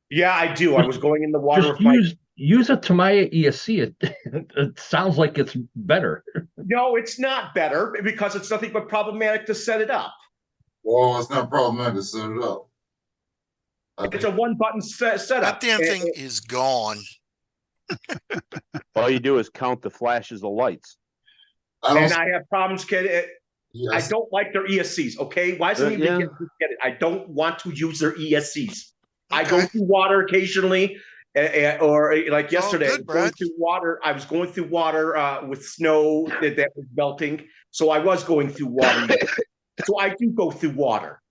Yeah, I do. I was going in the water Just with my. use a Tamiya ESC. It sounds like it's better. No, it's not better because it's nothing but problematic to set it up. Well, it's not problematic to set it up. It's a one-button setup. That damn thing is gone. All you do is count the flashes of lights. And I have problems getting it. Yes. I don't like their ESCs. Okay, why doesn't Yeah. get it? I don't want to use their ESCs. I Okay. go through water occasionally, or like yesterday, good, Brad. I was going through water with snow that was melting, so I was going through water. So I do go through water.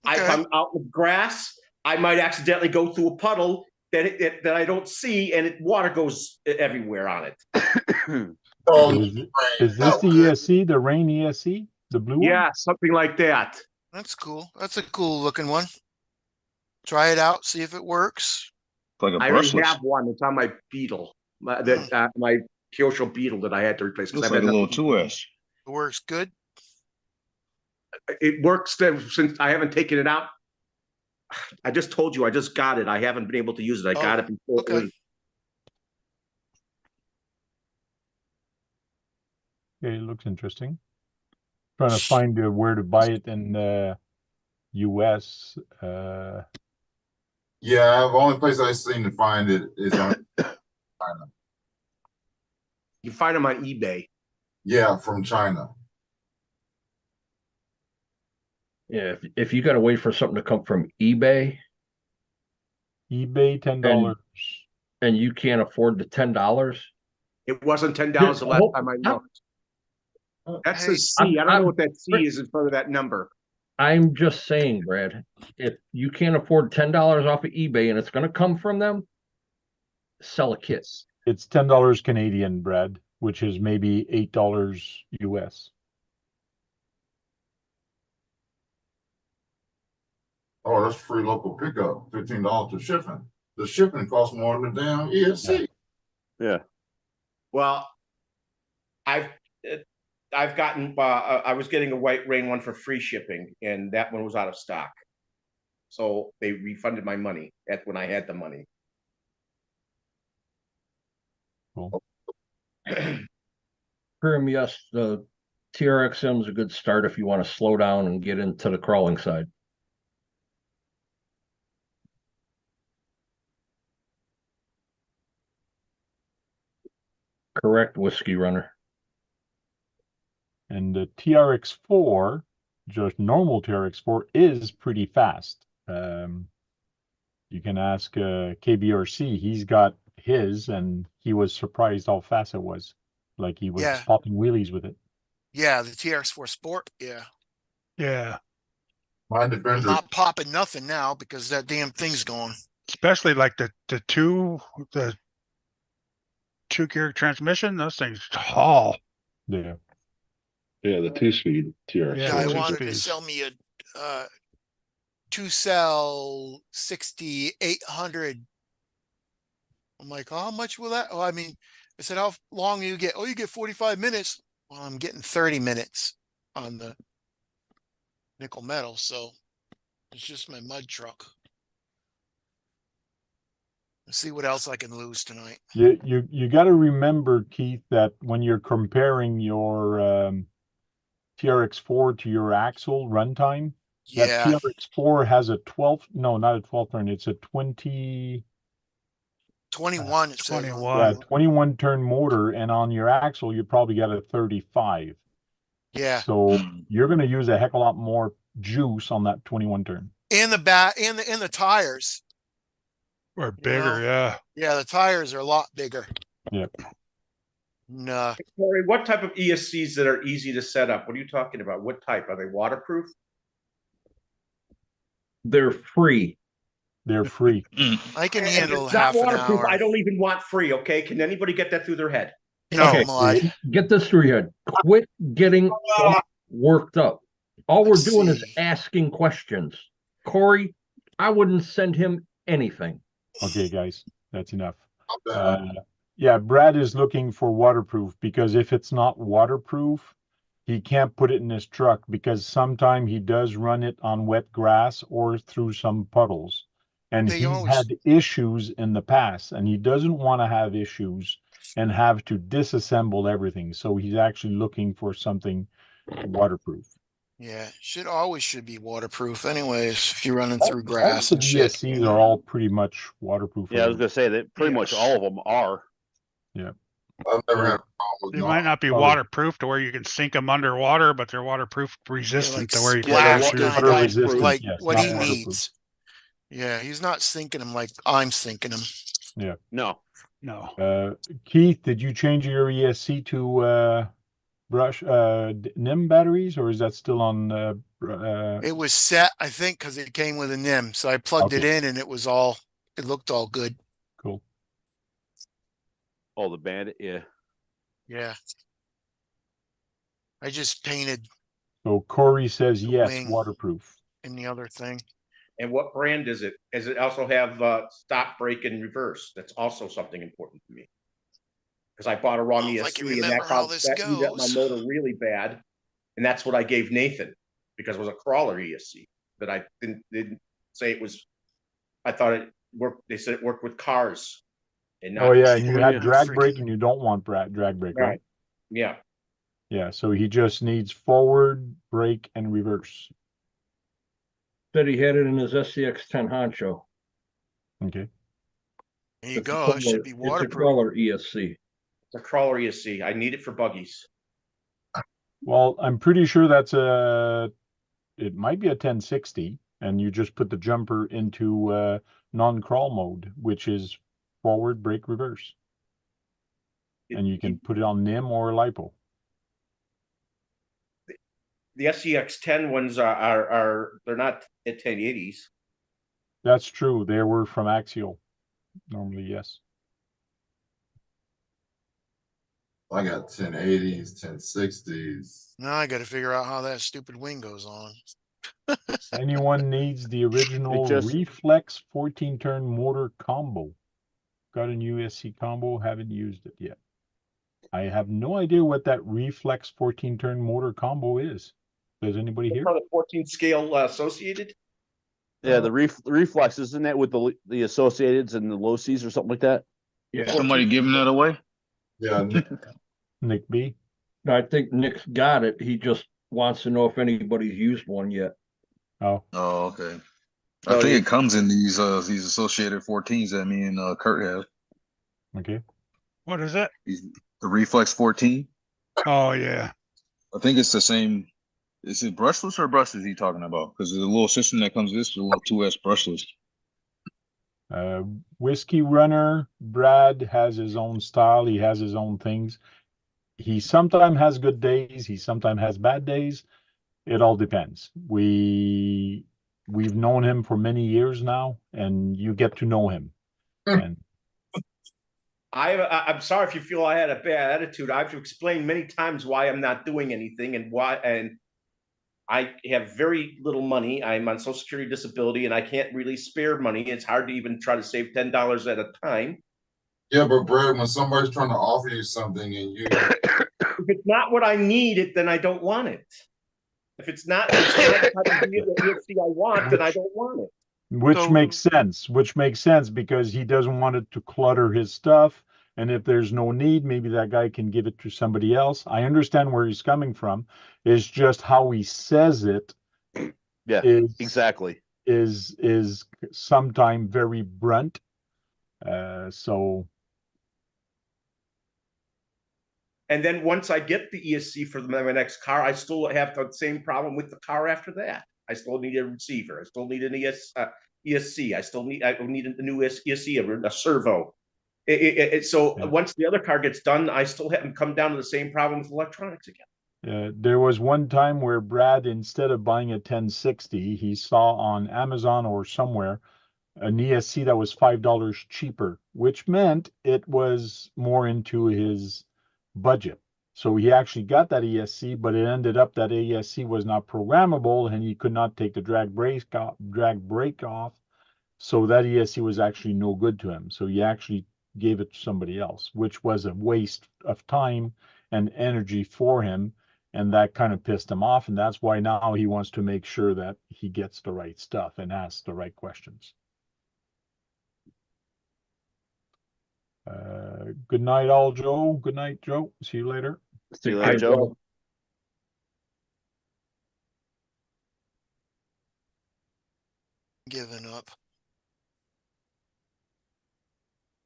Okay. If I'm out with grass, I might accidentally go through a puddle that I don't see, and water goes everywhere on it. Is this the ESC, the rain ESC, the blue one? Yeah, something like that. That's cool. That's a cool looking one. Try it out, see if it works. It's like a I already brushless. have one. It's on my Beetle, my Kyosho Beetle that I had to replace. Looks like a little 2S. It works good. It works since I haven't taken it out. I just told you I just got it. I haven't been able to use it. I got it before. Okay. Okay, it looks interesting. Trying to find where to buy it in the US. Yeah, the only place I seem to find it is on China. You find them on eBay. Yeah, from China. Yeah, if you got to wait for something to come from eBay eBay, $10. and you can't afford the $10, It wasn't $10 the last time I looked. That's a C. I don't know what that C is in front of that number. I'm just saying, Brad, if you can't afford $10 off of eBay and it's going to come from them, sell a kit. It's $10 Canadian, Brad, which is maybe $8 US. Oh, that's free local pickup. $15 for shipping. The shipping costs more than the damn ESC. Yeah. Well, I've gotten. I was getting a white rain one for free shipping, and that one was out of stock. So they refunded my money. That's when I had the money. Cool. Yes, the TRXM is a good start if you want to slow down and get into the crawling side. Correct, Whiskey Runner. And the TRX4, just normal TRX4, is pretty fast. You can ask KBRC. He's got his, and he was surprised how fast it was. Like he was popping wheelies with it. Yeah, the TRX4 Sport. Yeah. Yeah. My I'm Defender. not popping nothing now because that damn thing's gone. especially like the two gear transmission. Those things haul. Yeah. Yeah, the 2-speed TRX. Yeah, Guy two wanted to speeds. sell me a 2-cell 6800. I'm like, oh, how much will that? Oh, I mean, I said, how long do you get? Oh, you get 45 minutes. Well, I'm getting 30 minutes on the nickel metal, so it's just my mud truck. Let's see what else I can lose tonight. You got to remember, Keith, that when you're comparing your TRX4 to your axle runtime, that Yeah, TRX4 has a 12, no, not a 12 turn, it's a 20, 21 it says on 21. yeah, the- 21 turn motor, and on your axle, you probably got a 35. Yeah, So you're going to use a heck of a lot more juice on that 21 turn. and the back and the tires. Or bigger, yeah. Yeah, the tires are a lot bigger. Yep. Nah, Corey, what type of ESCs that are easy to set up? What are you talking about? What type? Are they waterproof? They're free. They're free. I can And if handle it's not half an waterproof, hour I don't even want free, okay? Can anybody get that through their head? in No. the mud. Get this through your head. Quit getting worked up. All we're Let's doing is see. asking questions. Corey, I wouldn't send him anything. Okay, guys, that's enough. Uh, Yeah, Brad is looking for waterproof, because if it's not waterproof, he can't put it in his truck, because sometime he does run it on wet grass or through some puddles. And They he's always- had issues in the past, and he doesn't want to have issues and have to disassemble everything. So he's actually looking for something waterproof. Yeah, should be waterproof anyways if you're running through grass Most of and the shit. ESCs are all pretty much waterproof. Yeah, I was gonna say that pretty much Yes. all of them are. I've never had a problem with They no. might not be Oh. waterproof to where you can sink them underwater, but they're waterproof resistant like to where you can splash go through. kind Water of resistant, like yes, what not he waterproof. needs. Yeah, he's not sinking them like I'm sinking them. No. No. Keith, did you change your ESC to NIM batteries, or is that still on It was set, I think, because it came with a NIM. So I plugged it Okay. in and it looked all good. cool? Oh, the Bandit, yeah. Yeah. I just painted So Corey says The yes, wing. waterproof. in the other thing. And what brand is it? Does it also have stop, brake, and reverse? That's also something important to me. Because I bought a wrong Well, if I can ESC, and remember that's how how this that eat up my goes. motor really bad. And that's what I gave Nathan, because it was a crawler ESC that I didn't say it was. I thought it worked. They said it worked with cars. And not Oh yeah, and you Yeah. had drag brake, Freaking- and you don't want drag brake, right? Right. Yeah. Yeah, so he just needs forward, brake, and reverse. Said he had it in his SCX 10 Honcho. Okay. There you It's a go. It should crawler- be It's a waterproof. crawler ESC. It's a crawler ESC. I need it for buggies. Well, I'm pretty sure it might be a 1060, and you just put the jumper into non-crawl mode, which is forward, brake, reverse. And you can put it on NIM or LiPo. The SCX 10 ones are they're not at 1080s. That's true. They were from Axial. Normally, yes. I got 1080s, 1060s. Now I got to figure out how that stupid wing goes on. Anyone needs the original just- Reflex 14-turn motor combo. Got a new USC combo, haven't used it yet. I have no idea what that Reflex 14-turn motor combo is. Does anybody hear? For the 14 scale associated. Yeah, the reflex, isn't that with the Associateds and the Losis or something like that? Yeah. Somebody giving that away? Yeah, Nick B? I think Nick's got it. He just wants to know if anybody's used one yet. Oh, Oh, okay. Oh, I think yeah. it comes in these associated 14s that me and Kurt have. okay. What is it? The Reflex 14. Oh yeah. I think it's the same. Is it brushless or brushless he talking about? Because the little system that comes with this is a little 2S brushless. Whiskey Runner, Brad has his own style. He has his own things. He sometimes has good days. He sometimes has bad days. It all depends. we've known him for many years now, and you get to know him. And I'm sorry if you feel I had a bad attitude. I've explained many times why I'm not doing anything and why, and I have very little money. I'm on Social Security disability and I can't really spare money. It's hard to even try to save $10 at a time. Yeah, but Brad, when somebody's trying to offer you something and you If it's not what I need, then I don't want it. If it's not the type of ESC I want, then I don't want it. which So- makes sense because he doesn't want it to clutter his stuff. And if there's no need, maybe that guy can give it to somebody else. I understand where he's coming from. It's just how he says it Yeah, is exactly. is sometimes very blunt. So And then once I get the ESC for my next car, I still have the same problem with the car after that. I still need a receiver. I still need an ESC. I need a new ESC, a servo. So Yeah. once the other car gets done, I still haven't come down to the same problem with electronics again. there was one time where Brad, instead of buying a 1060, he saw on Amazon or somewhere an ESC that was $5 cheaper, which meant it was more into his budget. So he actually got that ESC, but it ended up that ESC was not programmable and he could not take the drag brake off. So that ESC was actually no good to him. So he actually gave it to somebody else, which was a waste of time and energy for him. And that kind of pissed him off. And that's why now he wants to make sure that he gets the right stuff and asks the right questions. Good night, all, Joe. Good night, Joe. See you later. See you Hi, later, Joe. Giving up.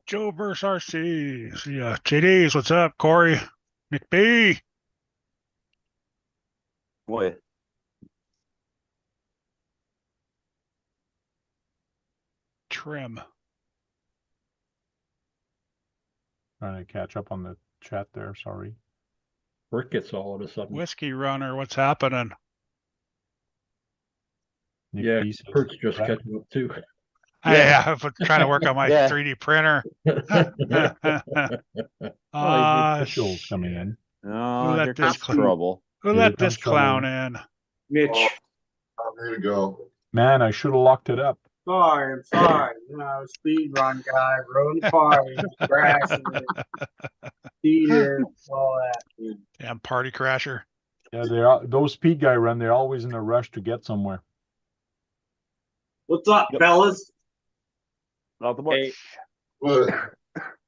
Joe versus RC. See ya. JDs, what's up? Corey, McBee. Boy, Trim. Trying to catch up on the chat there. Sorry. Rick gets all of a sudden. Whiskey Runner, what's happening? Nick Yeah, B says, Kurt's just Brad, catching up too. Yeah, I've been trying to work on my Yeah. 3D printer. officials coming shit. in. oh, let here this comes cl- trouble. Who Here let comes this clown trouble. in? Mitch, I'm here to go. Man, I should have locked it up. Sorry, I'm sorry. You know, speed run guy, road party, crashing, speeder, all that. Damn party crasher. Yeah, they are those speed guy run. They're always in a rush to get somewhere. What's up, Yep. fellas? Not the much. Hey. But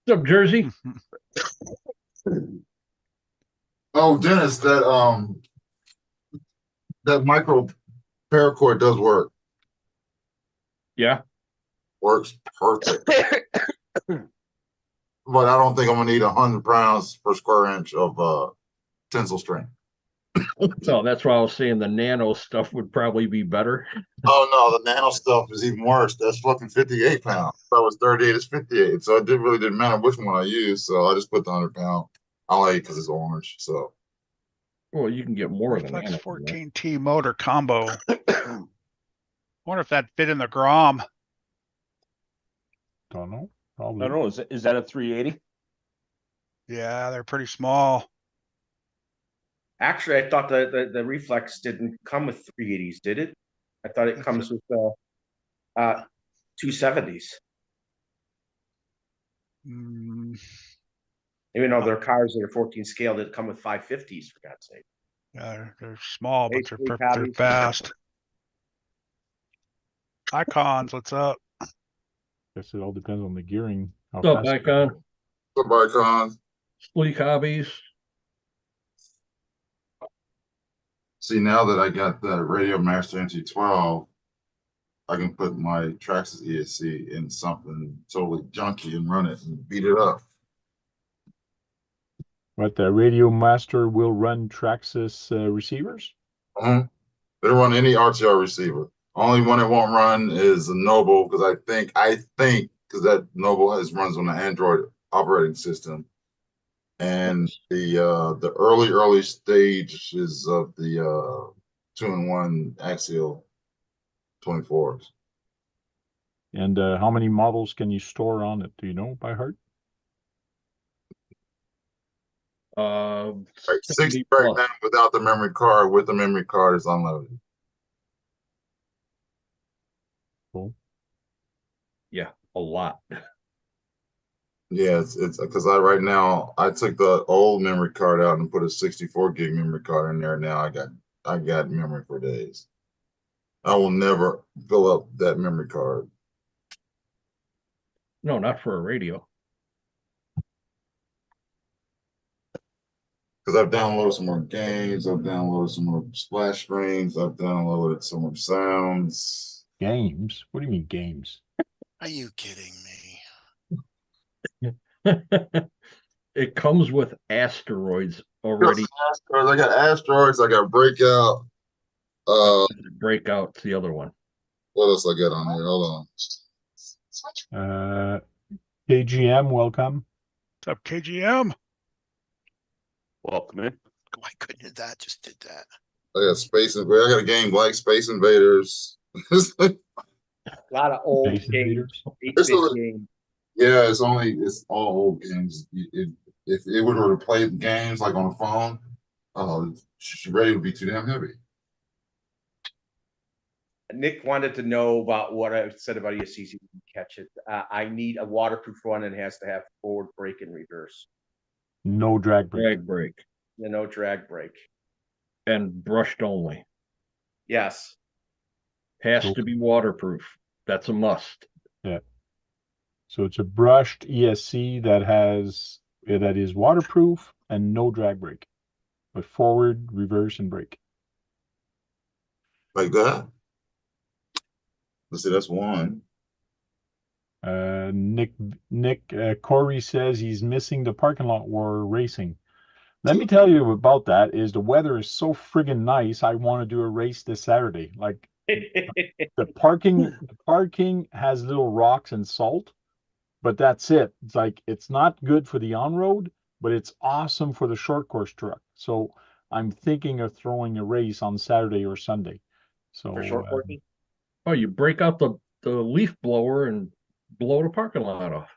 What's up, Jersey? oh, Dennis, that micro paracord does work. Yeah. Works perfect. But I don't think I'm gonna need 100 pounds per square inch of tensile strength. So that's why I was saying the nano stuff would probably be better. Oh no, the nano stuff is even worse. That's fucking 58 pounds. That was 38, it's 58. So it really didn't matter which one I used. So I just put the 100-pound. I like it because it's orange. So Well, you can get more than Reflex nano. 14T motor combo. Wonder if that fit in the Grom. Don't know. I Probably. don't know. Is that a 380? Yeah, they're pretty small. actually, I thought the Reflex didn't come with 380s, did it? I thought it comes with 270s. Mm, Even though their cars that are 14 scale that come with 550s, for God's sake. yeah, they're small, but Basically, they're copies. fast. Icons, what's up? Guess it all depends on the gearing. How What's up, fast- Icon? some icons. Sleek Hobbies. See, now that I got the Radiomaster NT12, I can put my Traxxas ESC in something totally junky and run it and beat it up. What, the Radiomaster will run Traxxas receivers? It'll run any RTR receiver. Only one it won't run is a Noble because I think because that Noble runs on the Android operating system, and the early stages of the 2-in-1 axial 24s. And how many models can you store on it? Do you know by heart? Uh, Right, 60 70 right plus. now without the memory card. With the memory card is unlimited. Cool. Yeah, a lot. Yeah, it's because right now I took the old memory card out and put a 64 gig memory card in there. Now I got memory for days. I will never fill up that memory card. No, not for a radio. Because I've downloaded some more games, I've downloaded some more splash screens, I've downloaded some more sounds. Games? What do you mean games? Are you kidding me? It comes with asteroids already. I got asteroids, I got breakout. Breakout's the other one. What else I got on here? Hold on. KGM, welcome. What's up, KGM? Welcome in. Why couldn't have that just did that? I got I got a game like Space Invaders. A lot of old Space games. Invaders. 8-bit games. Yeah, it's all old games. If it were to play games like on a phone, radio would be too damn heavy. Nick wanted to know about what I said about ESCs. You can catch it. I need a waterproof one and it has to have forward brake and reverse. No drag brake. Drag brake. No drag brake. And brushed only. Yes. Has to be waterproof. That's a must. Yeah. So it's a brushed ESC that is waterproof and no drag brake, but forward, reverse, and brake. Like that? Let's see, that's one. Corey says he's missing the parking lot war racing. Let me tell you about that is the weather is so friggin' nice. I want to do a race this Saturday. Like the parking has little rocks and salt, but that's it. It's like it's not good for the on-road, but it's awesome for the short course truck. So I'm thinking of throwing a race on Saturday or Sunday. So For short parking? Oh, you break out the leaf blower and blow the parking lot off.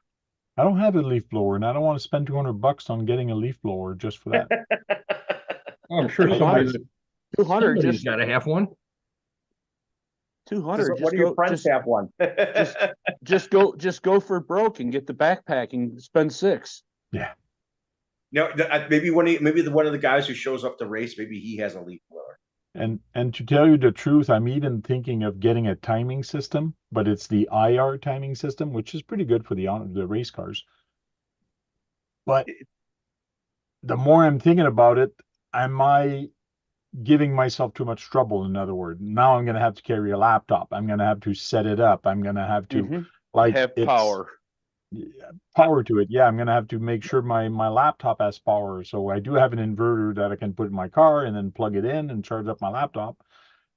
I don't have a leaf blower, and I don't want to spend $200 on getting a leaf blower just for that. Oh, I'm sure somebody's 200 got to have one. 200. What do your friends have one? Just go for broke and get the backpack and spend $6. Yeah. No, maybe one of the guys who shows up to race, maybe he has a leaf blower. And to tell you the truth, I'm even thinking of getting a timing system, but it's the IR timing system, which is pretty good for the race cars. But the more I'm thinking about it, am I giving myself too much trouble? In other words, now I'm going to have to carry a laptop. I'm going to have to set it up. I'm going to have to have power. Power to it. Yeah, I'm going to have to make sure my laptop has power. So I do have an inverter that I can put in my car and then plug it in and charge up my laptop.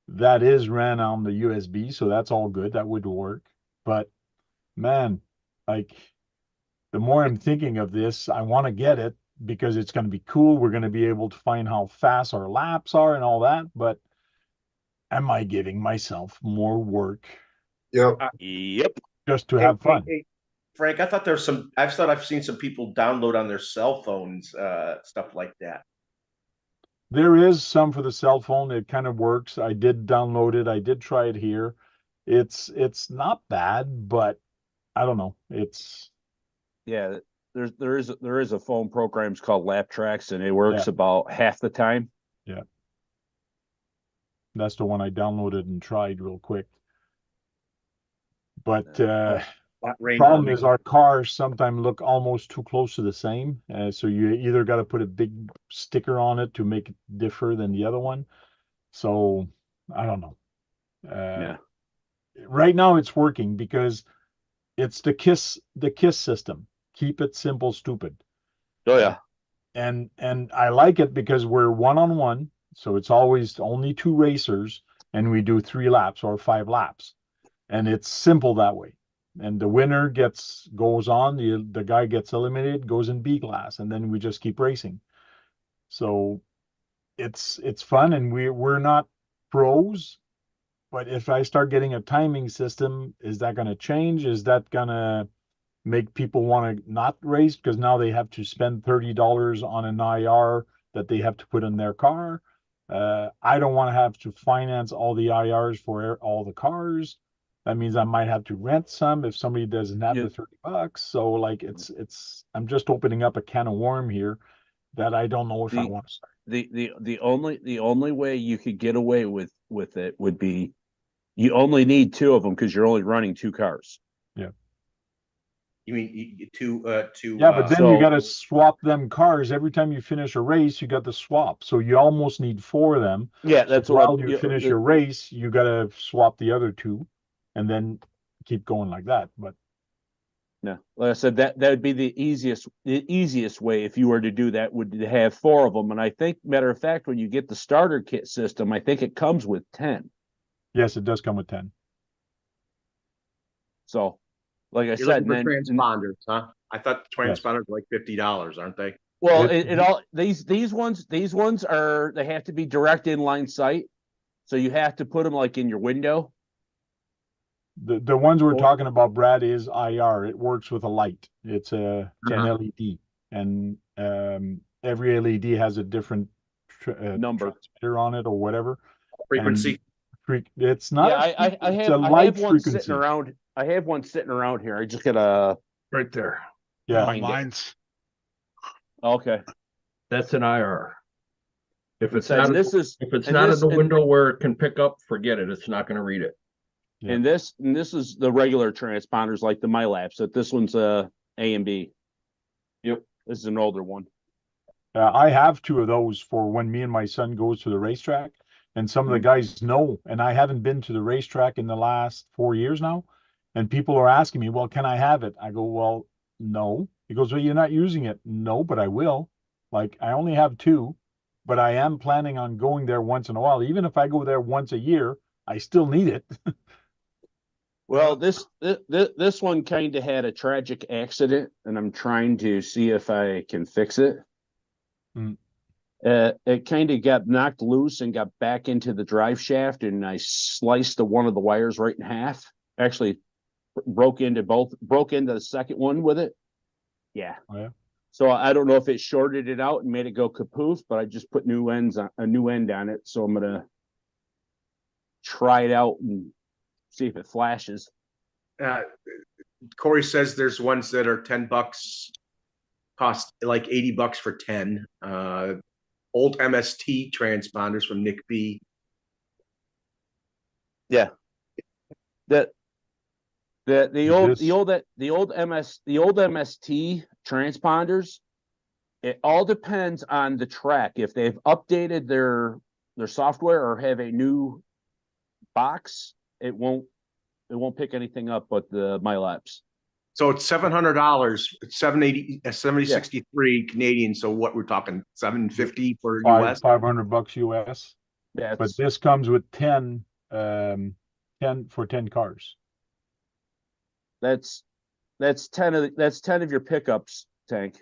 That is ran on the USB, so that's all good. That would work. But man, like the more I'm thinking of this, I want to get it because it's going to be cool. We're going to be able to find how fast our laps are and all that. But am I giving myself more work? Yep. Yep. Just to have fun. Hey, Frank, I thought I've seen some people download on their cell phones stuff like that. There is some for the cell phone. It kind of works. I did download it. I did try it here. It's not bad, but I don't know. Yeah, there is a phone programs called Lap Tracks, and it works about half the time. Yeah. That's the one I downloaded and tried real quick. But problem is our cars sometimes look almost too close to the same. So you either got to put a big sticker on it to make it differ than the other one. So I don't know. Right now it's working because it's the KISS system. Keep it simple, stupid. Oh yeah. And I like it because we're one-on-one. So it's always only 2 racers and we do 3 laps or 5 laps. And it's simple that way. And the winner goes on, the guy gets eliminated, goes in B class, and then we just keep racing. So it's fun, and we're not pros, But if I start getting a timing system, is that going to change? Is that going to make people want to not race because now they have to spend $30 on an IR that they have to put in their car? I don't want to have to finance all the IRs for all the cars. That means I might have to rent some if somebody doesn't have the $30. So like I'm just opening up a can of worm here that I don't know if I want to start. The only way you could get away with it would be you only need two of them because you're only running two cars. Yeah. You mean two? Yeah, but then you got to swap them cars every time you finish a race. You got to swap, so you almost need four of them. Yeah, that's so while you finish your race, you got to swap the other two, and then keep going like that. But no, like I said, that would be the easiest way if you were to do that would to have four of them. And I think, matter of fact, when you get the starter kit system, I think it comes with 10. Yes, it does come with 10. So, like I You're said, looking for transponders, huh? I thought the transponders were like $50, aren't they? Well, it all these ones are they have to be direct inline sight, so you have to put them like in your window. The ones we're talking about, Brad, is IR. It works with a light. It's an LED, and every LED has a different number transmitter on it or whatever. Frequency. It's not. Yeah, I have one sitting around. I have one sitting around here. I just gotta right there. Yeah, mine's okay. That's an IR. If it's in not, in the window where it can pick up, forget it. It's not going to read it. Yeah. And this is the regular transponders like the MyLapse. But this one's A and B. Yep, this is an older one. I have two of those for when me and my son goes to the racetrack, and some of the guys know. And I haven't been to the racetrack in the last 4 years now, and people are asking me, "Well, can I have it?" I go, "Well, no." He goes, "Well, you're not using it." No, but I will. Like I only have two, but I am planning on going there once in a while. Even if I go there once a year, I still need it. Well, this one kind of had a tragic accident, and I'm trying to see if I can fix it. It kind of got knocked loose and got back into the drive shaft, and I sliced one of the wires right in half. Actually, broke into the second one with it. Yeah. Oh, yeah. So I don't know if it shorted it out and made it go kapoof, but I just put a new end on it. So I'm gonna try it out and see if it flashes. Corey says there's ones that are $10, cost like $80 for 10. Old MST transponders from Nick B. Yeah. The old MST transponders, it all depends on the track. If they've updated their software or have a new box, it won't pick anything up but the MyLapse. So it's $700. It's 7063 Canadian. So what we're talking, $750 for US? $500 US. Yeah, but this comes with 10 for 10 cars. That's 10 of your pickups, Tank.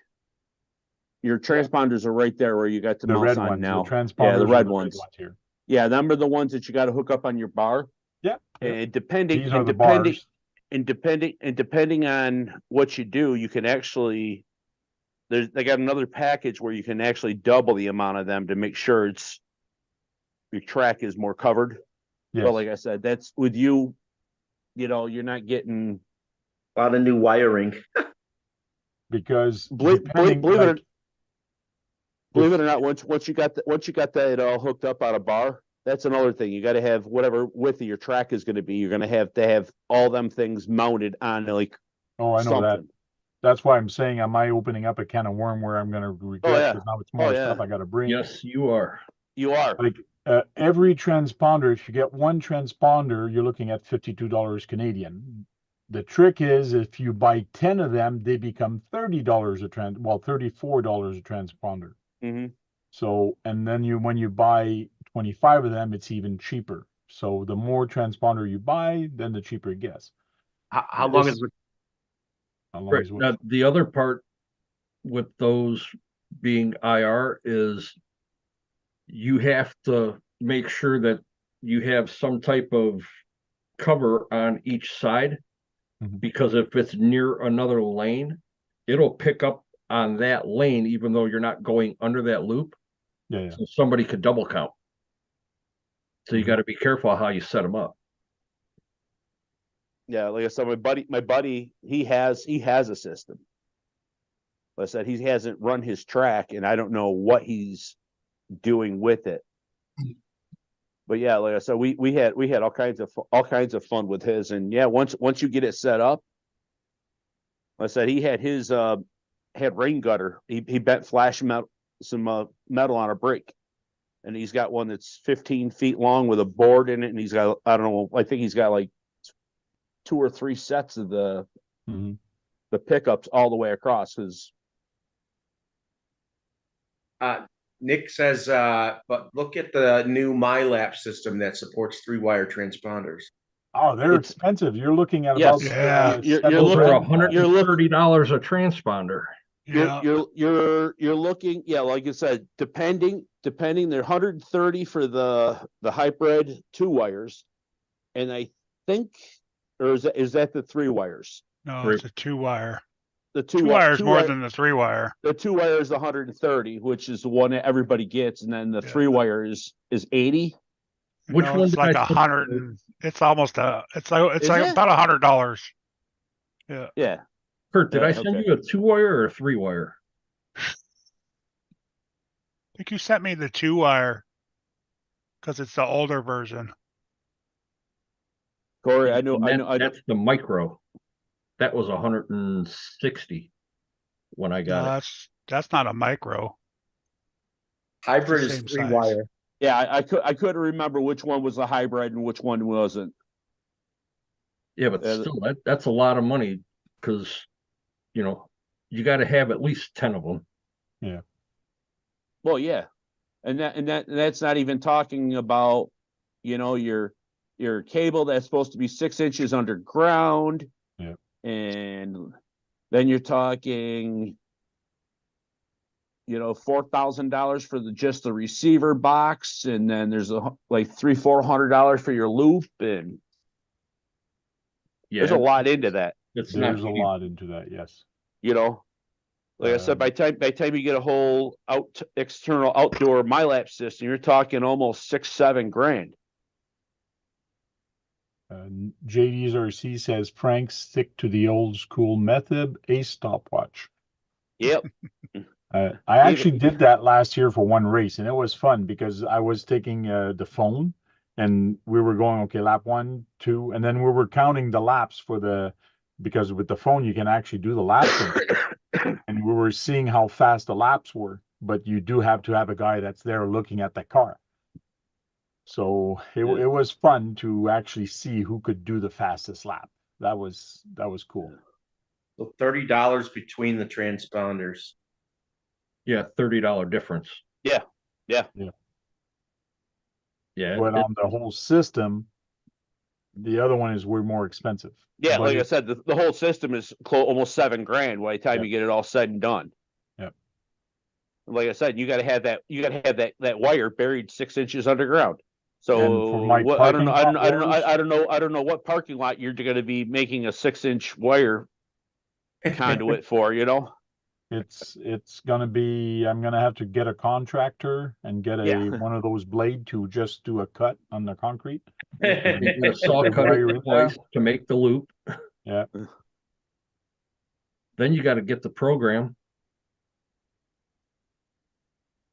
Your transponders are right there where you got the mouse red on ones, now. The transponders, the red ones here. Yeah, them are the ones that you got to hook up on your bar. Yeah. And depending on what you do, you can actually they got another package where you can actually double the amount of them to make sure your track is more covered. Yes. Well, like I said, that's with you, you're not getting a lot of new wiring. Because believe it or not, once you got that all hooked up on a bar, that's another thing. You got to have whatever width of your track is going to be. You're going to have all them things mounted on like. Oh, I know something. That. That's why I'm saying, am I opening up a can of worm where I'm going to regret because now it's more stuff I got to bring. Yes, you are. You are. Like every transponder, if you get one transponder, you're looking at $52 Canadian. The trick is if you buy 10 of them, they become $34 a transponder. Mm-hmm. So, and then when you buy 25 of them, it's even cheaper. So the more transponder you buy, then the cheaper it gets. How long is it? Now, the other part with those being IR is you have to make sure that you have some type of cover on each side, because if it's near another lane, it'll pick up on that lane, even though you're not going under that loop. Yeah. So somebody could double count. So you got to be careful how you set them up. Yeah, like I said, my buddy, he has a system. Like I said, he hasn't run his track, and I don't know what he's doing with it. But yeah, like I said, we had all kinds of fun with his, and yeah, once you get it set up, like I said, he had his had rain gutter. He bent flash metal, some metal on a brake, and he's got one that's 15 feet long with a board in it, and he's got, I don't know, I think he's got like 2 or 3 sets of the pickups all the way across. Because Nick says, but look at the new MyLap system that supports 3-wire transponders. Oh, they're expensive. You're looking at Yes. about You're Over looking- $130 a transponder. Yeah. You're looking, yeah, like you said, depending, they're 130 for the hybrid 2 wires, and I think, or is that the 3 wires? No, it's a 2-wire. The 2 wires more than the 3-wire. The 2 wire is 130, which is the one that everybody gets, and then the 3 wire is 80. Which No, one? it's like I put- 100 and it's almost it's like Is it? about $100. Yeah. Yeah. Kurt, did Yeah, I send okay. you a 2-wire or a 3-wire? I think you sent me the 2-wire because it's the older version. Corey, That's the micro. That was 160 when I got it. That's not a micro. Hybrid It's is the same 3-wire. Yeah, I couldn't remember which one was the hybrid and which one wasn't. Yeah, but still, that's a lot of money, because you got to have at least 10 of them. Yeah. Well, yeah, and that's not even talking about, your cable that's supposed to be 6 inches underground. Yeah. And then you're talking, $4,000 for just the receiver box, and then there's like $300-400 for your loop, and Yeah, there's a lot into that. There's a lot into that. Yes. Like I said, by the time you get a whole external outdoor MyLap system, you're talking almost $6-7 grand. JD's RC says, Frank, stick to the old school method, a stopwatch. Yep. I actually did that last year for one race, and it was fun because I was taking the phone and we were going, okay, lap 1, 2, and then we were counting the laps because with the phone you can actually do the laps and we were seeing how fast the laps were, but you do have to have a guy that's there looking at the car. So it was fun to actually see who could do the fastest lap. That was cool. So $30 between the transponders. Yeah, $30 difference. Yeah. Yeah. But on the whole system, the other one is way more expensive. Yeah, But like I said, the whole system is almost $7 grand by the time you get it all said and done. Yep. Like I said, you got to have that wire buried 6 inches underground. So I don't know what parking lot you're going to be making a 6-inch wire conduit for. It's gonna be, I'm gonna have to get a contractor and get one of those blade to just do a cut on the concrete. You get a saw cutter twice to make the loop. Yeah. Then you got to get the program.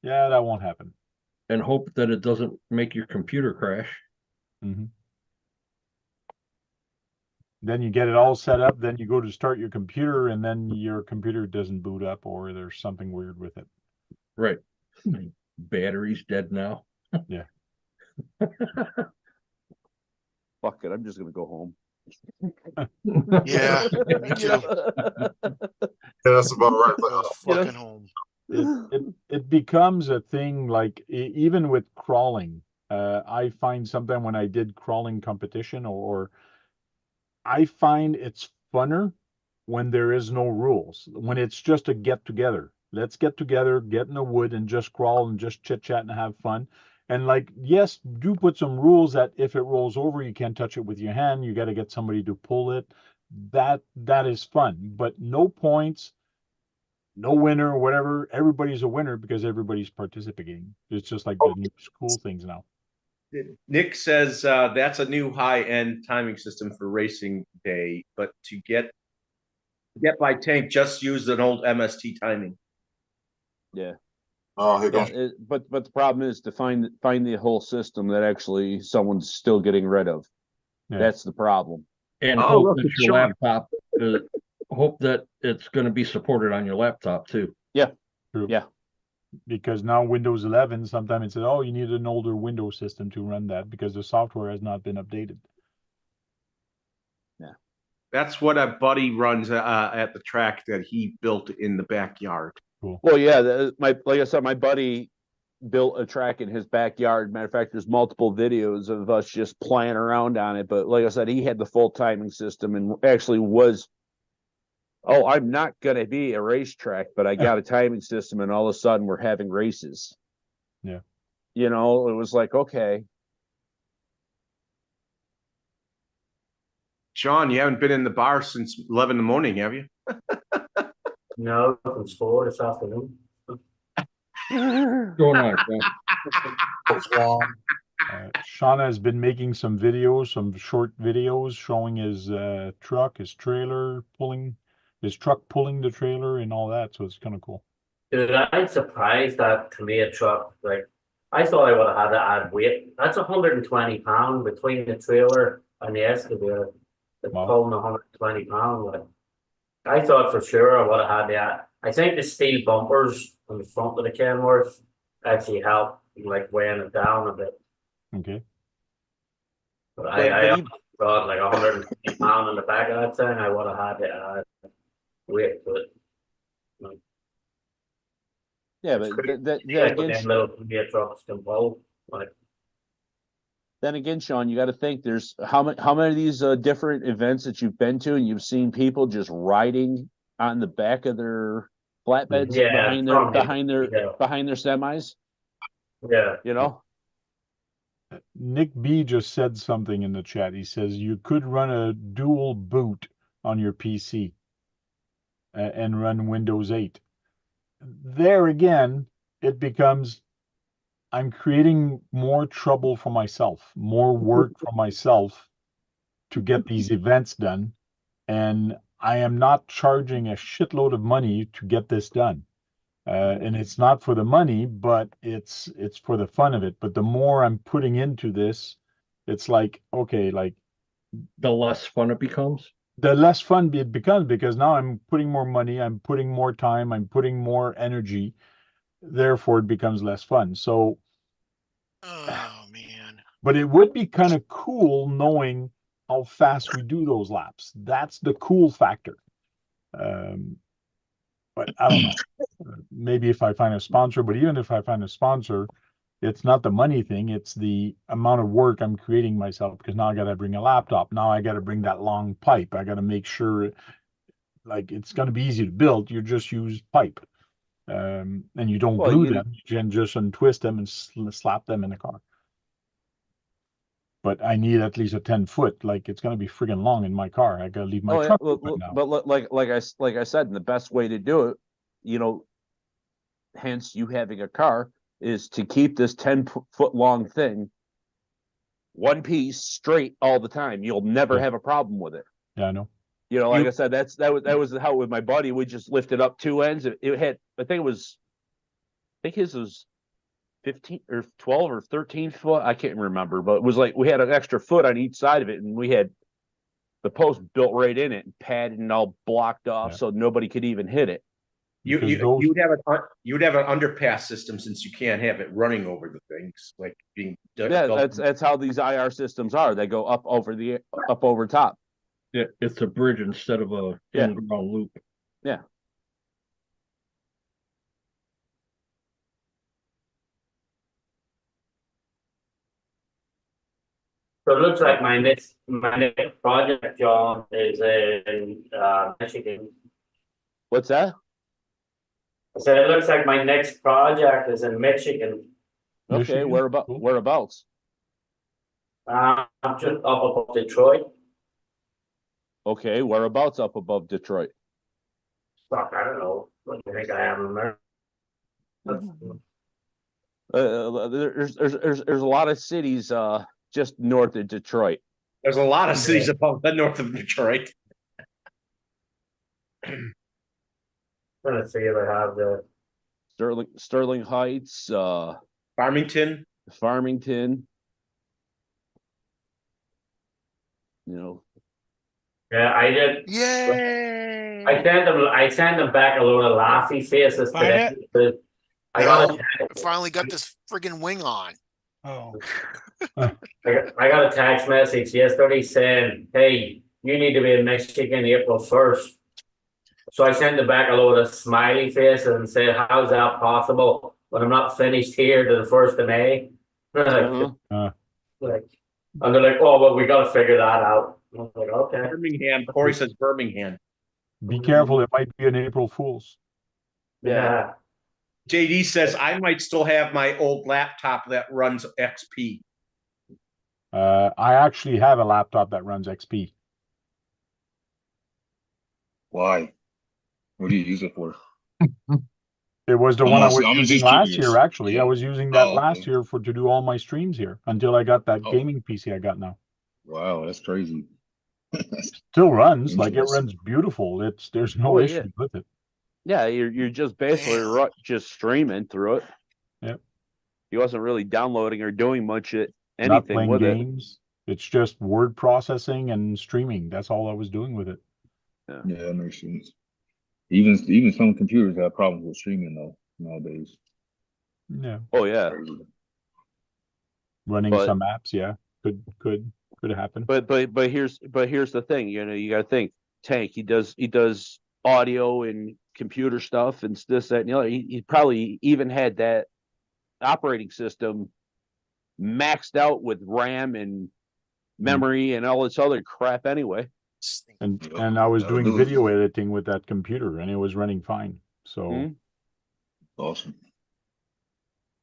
Yeah, that won't happen. And hope that it doesn't make your computer crash. Then you get it all set up, then you go to start your computer, and then your computer doesn't boot up, or there's something weird with it. Right. Battery's dead now. Yeah. Fuck it, I'm just gonna go home. Yeah, me too. That's about right. Fucking home. It becomes a thing, like even with crawling. I find sometimes when I did crawling competition, or I find it's funner when there is no rules, when it's just a get together. Let's get together, get in the wood and just crawl and just chit chat and have fun. And like, yes, do put some rules that if it rolls over, you can't touch it with your hand. You got to get somebody to pull it. That is fun, but no points, no winner, whatever. Everybody's a winner because everybody's participating. It's just like the new school things now. Nick says that's a new high-end timing system for racing day, but to get by tank, just use an old MST timing. Yeah. Oh, here Yeah, goes. but the problem is to find the whole system that actually someone's still getting rid of. Yeah. That's the problem. And Oh, hope look, that it's your Sean. laptop, hope that it's going to be supported on your laptop too. Yeah. True. Yeah. Because now Windows 11, sometimes it says, oh, you need an older Windows system to run that because the software has not been updated. Yeah. That's what a buddy runs at the track that he built in the backyard. Cool. Well, yeah, like I said, my buddy built a track in his backyard. Matter of fact, there's multiple videos of us just playing around on it. But like I said, he had the full timing system and actually was, oh, I'm not going to be a racetrack, but I got a timing system, and all of a sudden we're having races. Yeah. You know, it was like, okay. Sean, you haven't been in the bar since 11 in the morning, have you? No, from school this afternoon. Going on, Sean? Sean has been making some videos, some short videos showing his truck, his trailer pulling, his truck pulling the trailer and all that. So it's kind of cool. Dude, I'm surprised that to me a truck, like, I thought I would have had to add weight. That's 120 pounds between the trailer and the excavator. It's Wow. pulling 120 pounds. Like, I thought for sure I would have had that. I think the steel bumpers on the front of the Kenworth actually help, like, weighing it down a bit. Okay. But But I he- thought like 120 pounds on the back of that thing, I would have had to add weight to it. Yeah, but Like with them little media trucks can pull. Like, then again, Sean, you got to think there's how many of these different events that you've been to, and you've seen people just riding on the back of their flatbeds Yeah, behind their semis. Yeah. You know. Nick B just said something in the chat. He says you could run a dual boot on your PC and run Windows 8. There again, it becomes I'm creating more trouble for myself, more work for myself to get these events done. And I am not charging a shitload of money to get this done. And it's not for the money, but it's for the fun of it. But the more I'm putting into this, it's like, okay, like The less fun it becomes. the less fun it becomes because now I'm putting more money, I'm putting more time, I'm putting more energy. Therefore, it becomes less fun. So, Oh man. but it would be kind of cool knowing how fast we do those laps. That's the cool factor. But I don't know. Maybe if I find a sponsor, but even if I find a sponsor, it's not the money thing, it's the amount of work I'm creating myself because now I got to bring a laptop. Now I got to bring that long pipe. I got to make sure like it's going to be easy to build. You just use pipe. And you don't glue them. You can just untwist them and slap them in the car. But I need at least a 10-foot. Like it's going to be friggin' long in my car. I got to leave my truck open now. But like I said, the best way to do it, you know, hence you having a car, is to keep this 10-foot long thing one piece straight all the time. You'll never have a problem with it. Yeah, I know. You know, like I said, that was how with my buddy, we just lifted up two ends. It had, I think his was 15 or 12 or 13 foot. I can't remember, but it was like we had an extra foot on each side of it, and we had the post built right in it and padded and all blocked off so nobody could even hit it. You would have an underpass system since you can't have it running over the things like being. That's how these IR systems are. They go up over top. Yeah, it's a bridge instead of a in-ground loop. Yeah. So it looks like my next project, John, is in Michigan. What's that? I said it looks like my next project is in Michigan. Okay, Michigan? Cool. whereabouts? I'm just up above Detroit. Okay, whereabouts up above Detroit? Fuck, I don't know. What do you think I am in America? There's a lot of cities just north of Detroit. There's a lot of cities above the north of Detroit. Trying to see if I have the Sterling Heights, Farmington. Farmington. You know, yeah, I did. Yay! I sent them back a load of laughy faces Find today. it? But I got No, I finally got this friggin' wing on. Oh, I got a text message yesterday saying, "Hey, you need to be in Michigan April 1st." So I sent them back a load of smiley faces and said, "How's that possible when I'm not finished here to the 1st of May?" Like, and they're like, "Oh, well, we got to figure that out." I was like, "Okay." Birmingham. Corey says Birmingham. Be careful, it might be an April Fool's. Yeah. JD says I might still have my old laptop that runs XP. I actually have a laptop that runs XP. Why? What do you use it for? It was the one I was I'm using just last curious. year, actually. Yeah. I was using that Oh, last okay. year to do all my streams here until I got that Oh. gaming PC I got now. Wow, that's crazy. Still runs, like it Interesting. runs beautiful. There's no Oh, yeah. issues with it. Yeah, you're just basically Damn. just streaming through it. Yep. He wasn't really downloading or doing much Not anything playing with games. It's just word processing and streaming. That's all I was doing with it. it. Yeah, that makes sense. Even some computers have problems with streaming though nowadays. Yeah. Oh yeah, Crazy. Running But- some apps, yeah. Could happen. but here's the thing. You know, you got to think. Tank. He does audio and computer stuff and this, that, and the other. He probably even had that operating system maxed out with RAM and memory and all this other crap anyway. And Yep. and I was doing That'll do it. video editing with that computer and it was running fine. So Mhm. Awesome.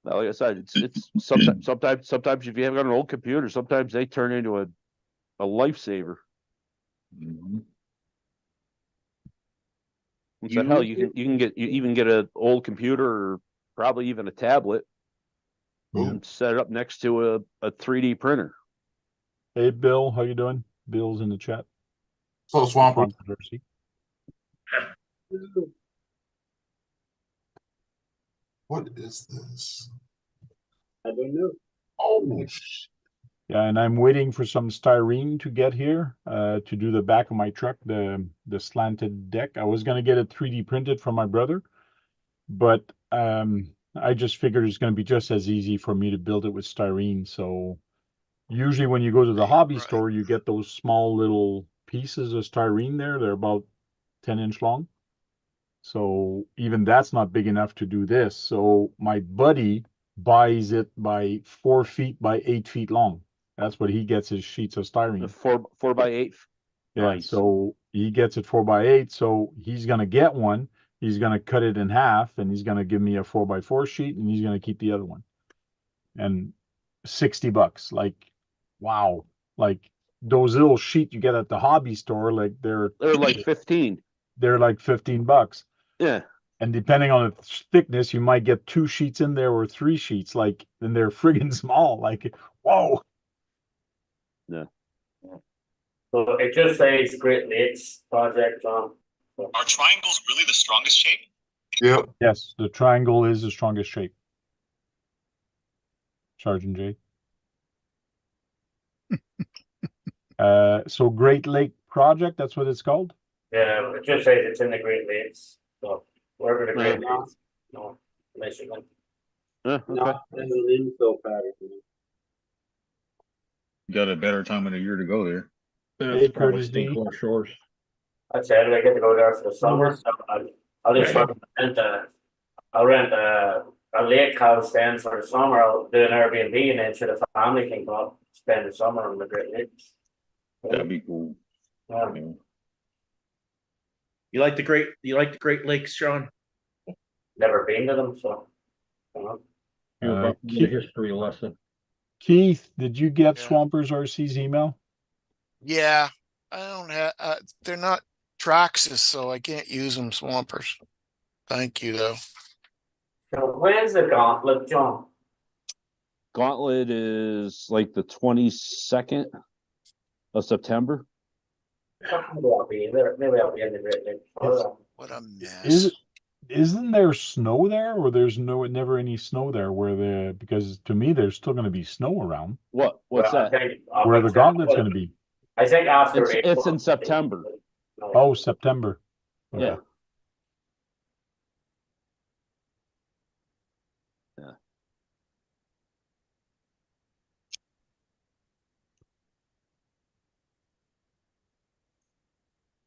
Well, like I said, it's sometimes if you have got an old computer, sometimes they turn into a lifesaver. Mhm. And so hell, you even get an old computer or probably even a tablet Yeah. and set it up next to a 3D printer. hey Bill, how you doing? Bill's in the chat. So Swamper, Controversy. what is this? I don't know. Oh, Yeah, and I'm waiting for some styrene to get here to do the back of my truck, the slanted deck. I was gonna get it 3D printed from my brother, but I just figured it's gonna be just as easy for me to build it with styrene. So usually when you go to the hobby Right. store, you get those small little pieces of styrene there. They're about 10-inch long. So even that's not big enough to do this. So my buddy buys it by 4 feet by 8 feet long. That's what he gets his sheets of A styrene. 4x8. Yeah, Nice. so he gets it 4x8. So he's gonna get one. He's gonna cut it in half, and he's gonna give me a 4x4 sheet, and he's gonna keep the other one. And $60, like, wow! Like those little sheet you get at the hobby store, like They're like 15. they're like $15. Yeah. And depending on the thickness, you might get 2 sheets in there or 3 sheets, like, and they're friggin' small. Like, whoa! So it just says Great Lakes project on. Are triangles really the strongest shape? yep. Yes, the triangle is the strongest shape. Sergeant J. So Great Lake Project, that's what it's called? Yeah, it just says it's in the Great Lakes. So wherever the Great No. Lakes, no, Michigan. Okay. in the infill pattern. You got a better time of the year to go there. Hey, It's probably Curtis St. D. Clair Shores. I said I get to go there for the summer. So I'll just I'll rent a lake house then for the summer. I'll do an Airbnb and then so the family can go up, spend the summer on the Great Lakes. That'd be cool. Yeah. Yeah. You like the Great Lakes, Sean? Never been to them, so. You know. You're about to get a history lesson. Keith, did you get Yeah. Swampers RC's email? Yeah, I don't have, they're not Traxxas, so I can't use them, Swampers. Thank you, though. So where's the gauntlet, John? Gauntlet is like the 22nd of September. Maybe I'll be there. Maybe I'll be in the Redcat. What a mess. Isn't there snow there, or there's never any snow there because to me there's still going to be snow around What's that? where the gauntlet's going to be. I think after It's in September. Oh, September. Okay. Yeah. Yeah.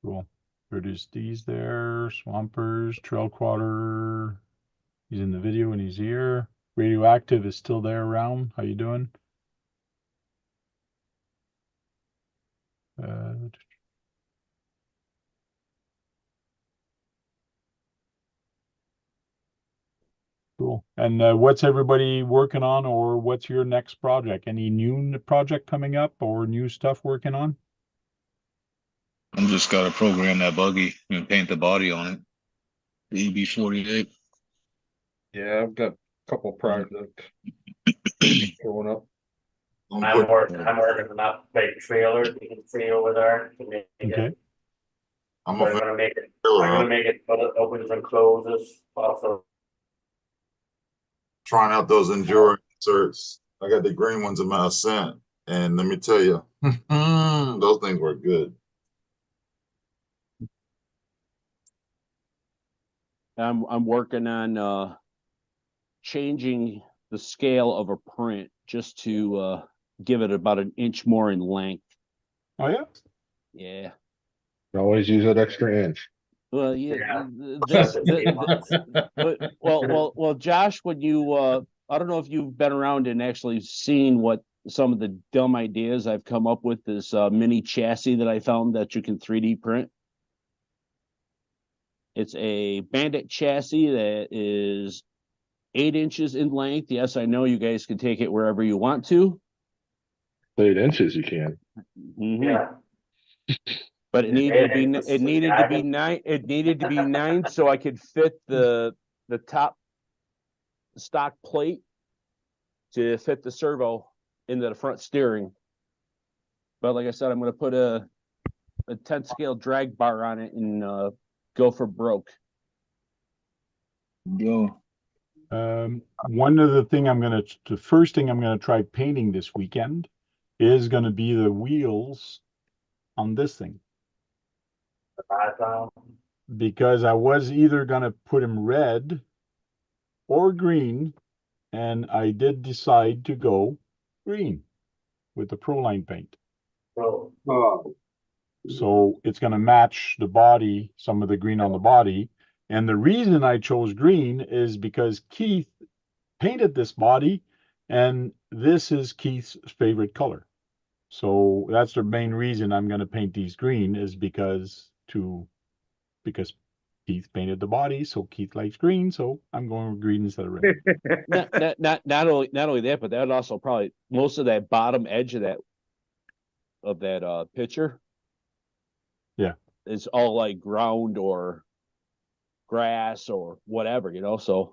Cool. Produce these there. Swampers, Trail Quarter. He's in the video and he's here. Radioactive is still there around. How you doing? Cool. And what's everybody working on, or what's your next project? Any new project coming up or new stuff working on? I'm just got to program that buggy and paint the body on it. The EB48. Yeah, I've got a couple projects going up. I'm working on that big trailer you can see over there. Okay. I'm We're gonna make it. I'm gonna make it so it opens and closes. Also, trying out those enduring inserts. I got the green ones in my Ascent, and let me tell you, those things were good. I'm working on changing the scale of a print just to give it about an inch more in length. Oh yeah. Yeah. Always use that extra inch. Well, yeah. yeah. Well, Josh, when you I don't know if you've been around and actually seen what some of the dumb ideas I've come up with, this mini chassis that I found that you can 3D print. It's a Bandit chassis that is 8 inches in length. Yes, I know you guys can take it wherever you want to. 8 inches you can. Mm-hmm. Yeah. But it needed to be 9. It needed to be 9 so I could fit the top stock plate to fit the servo into the front steering. But like I said, I'm going to put a 10 scale drag bar on it and go for broke. Go. The first thing I'm gonna try painting this weekend is gonna be the wheels on this thing, because I was either gonna put them red or green, and I did decide to go green with the Proline paint. So, So it's gonna match the body, some of the green on the body. And the reason I chose green is because Keith painted this body, and this is Keith's favorite color. So that's the main reason I'm going to paint these green, is because Keith painted the body, so Keith likes green, so I'm going with green instead of red. Not only that, but that would also probably most of that bottom edge of that picture. Yeah, is all like ground or grass or whatever, so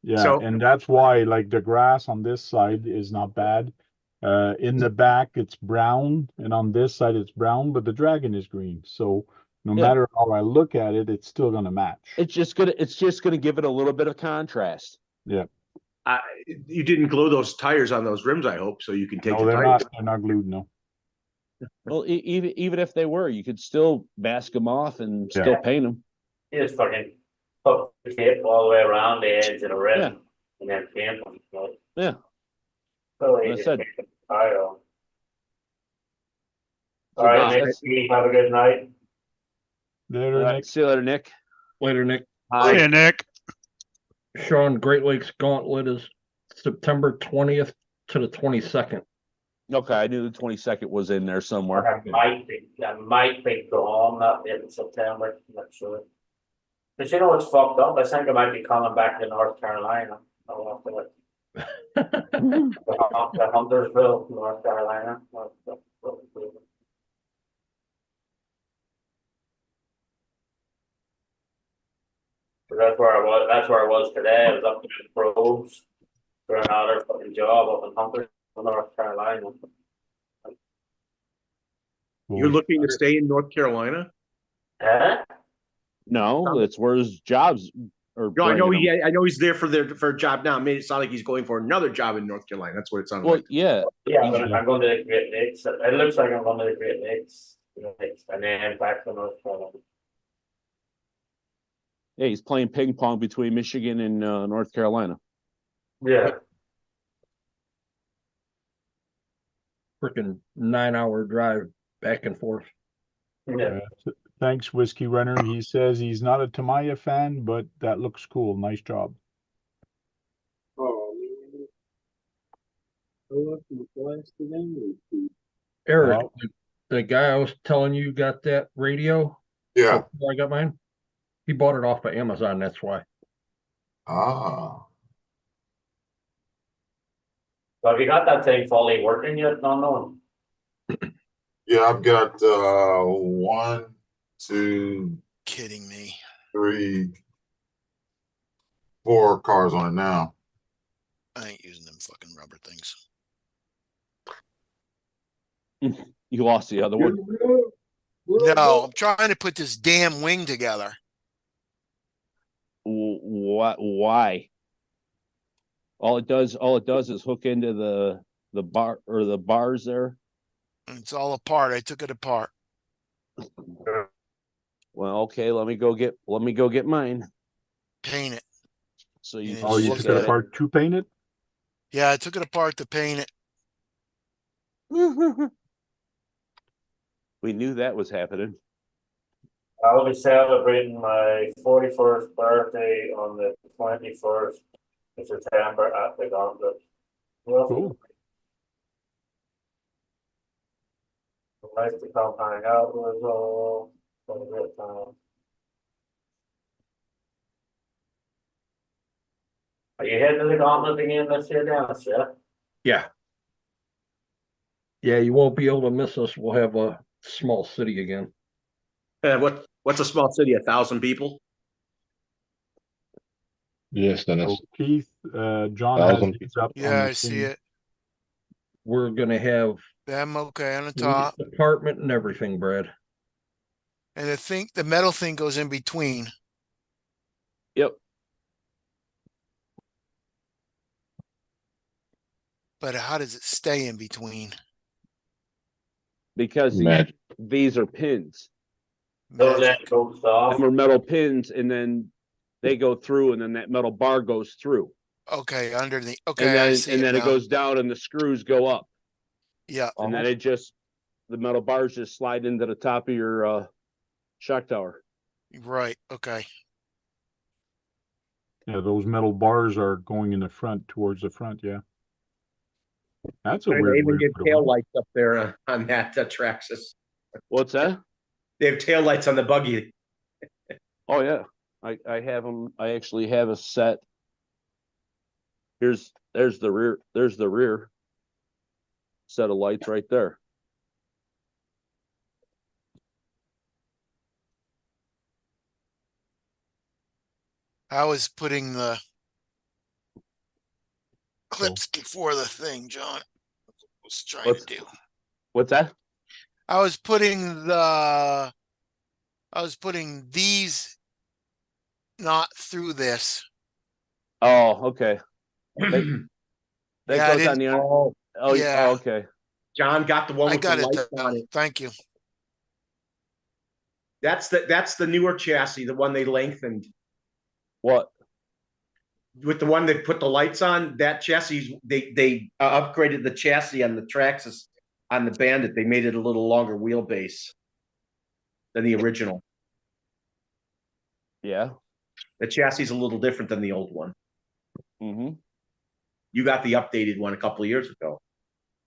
yeah. So- And that's why, like, the grass on this side is not bad. In the back it's brown, and on this side it's brown, but the dragon is green, so no matter how I look at it, it's still gonna match. it's just gonna give it a little bit of contrast. Yeah. You didn't glue those tires on those rims, I hope, so you can take No, the they're tires. not glued, no. Well, even if they were, you could still mask them off and Yeah. still paint them. you just fucking put the tape all the way around the edge of the rim and then paint them. So, Yeah. so Like I you just said. take the tire off. So All right, that's- Nick, have a good night. Later, All right, Nick. see you later, Nick. Later, Nick. Hey, Nick. Sean, Great Lakes Gauntlet is September 20th to the 22nd. Okay, I knew the 22nd was in there somewhere. I might be gone that in September, I'm not sure. But you know what's fucked up? I think I might be coming back to North Carolina. I'll have to The Huntersville, North Carolina. That's where I was today. I was up in Groves for another fucking job up in Huntersville, North Carolina. You're looking to stay in North Carolina? No, that's where his jobs are. No, I know. bringing him. I know he's there for a job now. It made it sound like he's going for another job in North Carolina. That's what it sounded Well, like. yeah, Yeah, I'm going to the Great Lakes. It looks like I'm going to the Great Lakes, and then back to North Carolina. yeah, he's playing ping pong between Michigan and North Carolina. Yeah. Freaking 9-hour drive back and forth. Yeah. Thanks, Whiskey Runner. He says he's not a Tamaya fan, but that looks cool. Nice job. Eric, Oh. the guy I was telling you got that radio Yeah. before I got mine. He bought it off of Amazon. That's why. Ah. So have you got that thing fully working yet? No. Yeah, I've got 1, 2, Kidding me. 3, 4 cars on it now. I ain't using them fucking rubber things. You lost the other one. No, I'm trying to put this damn wing together. What? Why? All it does is hook into the bar or the bars there. It's all apart. I took it apart. Well, okay. Let me go get mine. Paint it. So you Oh, can You look took it at apart to paint it? Yeah, I took it apart to paint it. We knew that was happening. I will be celebrating my 41st birthday on the 21st of September at the Gauntlet. Cool. Nice to come hang out with us all. Have a great time. Are you heading to the Gauntlet again this year, Dennis? Yeah. Yeah. Yeah, you won't be able to miss us. We'll have a small city again. What's a small city? 1,000 people? Yes, Dennis. So Keith, John has 1,000. these up on Yeah, the I see screen. it. We're gonna have Them okay on the police top. department and everything, Brad. And the metal thing goes in between. Yep. But how does it stay in between? Because Magic. these are pins. Those Magic. that cool stuff. Them are metal pins, and then they go through, and then that metal bar goes through. Okay, underneath. Okay, And then I see and then it it now. goes down, and the screws go up, Yeah. and then the metal bars just slide into the top of your shock tower. Right. Okay. Yeah, those metal bars are going in the front, towards the front, yeah. That's a They weird even way to get put 'em tail on. lights up there on that Traxxas. What's that? They have tail lights on the buggy. Oh yeah, I have them. I actually have a set. There's the rear. There's the rear set of lights right there. I was putting the clips before the thing, John. Was trying to do. What's that? I was putting these not through this. Oh, okay. That Yeah, I goes on didn't. the other. Oh, Yeah. oh, okay. John got the one I with the got it. lights on it. Thank you. That's the newer chassis, the one they lengthened. What? With the one they put the lights on, that chassis, they upgraded the chassis on the Traxxas on the Bandit. They made it a little longer wheelbase than the original. Yeah. The chassis is a little different than the old one. Mm-hmm. You got the updated one a couple of years ago.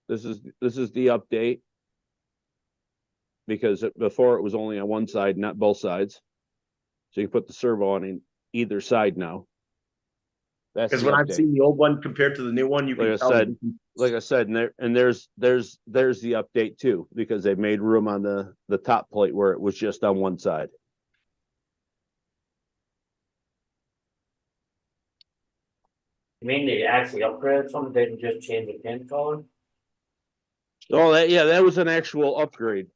This is the update because before it was only on one side, not both sides. So you put the servo on in either side now. That's Because the when I've update. seen the old one compared to the new one, you can Like I tell. said, there's the update too, because they made room on the top plate where it was just on one side. You mean they actually upgraded something? They didn't just change the pin color? Oh, that was an actual upgrade.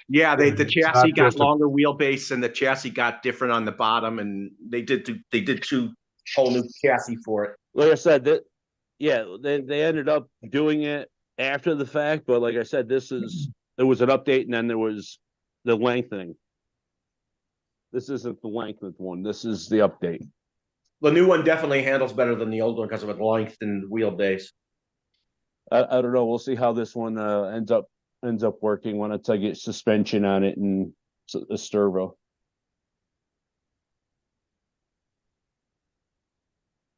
Yeah, the It's chassis not got just a- longer wheelbase, and the chassis got different on the bottom, and they did two whole new chassis for it. Like I said, they ended up doing it after the fact, but like I said, there was an update, and then there was the lengthening. This isn't the lengthened one. This is the update. The new one definitely handles better than the old one because of its length and wheelbase. I don't know. We'll see how this one ends up working when I get suspension on it and the servo.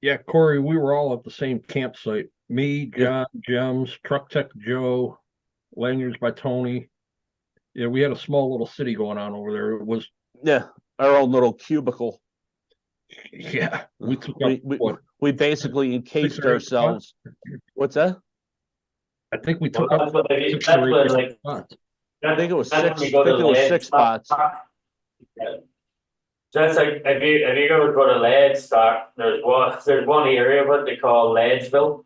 Yeah, Corey, we were all at the same campsite. Me, John, Gems, Truck Tech Joe, Lanyards by Tony. Yeah, we had a small little city going on over there. It was our own little cubicle. Yeah, we basically encased ourselves. What's that? I think we Well, took up that's what they do. six That's or eight what, different like, spots. I think it was that's six. when I you go think to it was lead six stock. spots. Yeah. So that's like if you ever go to lead stock, there's one area what they call Ledgeville.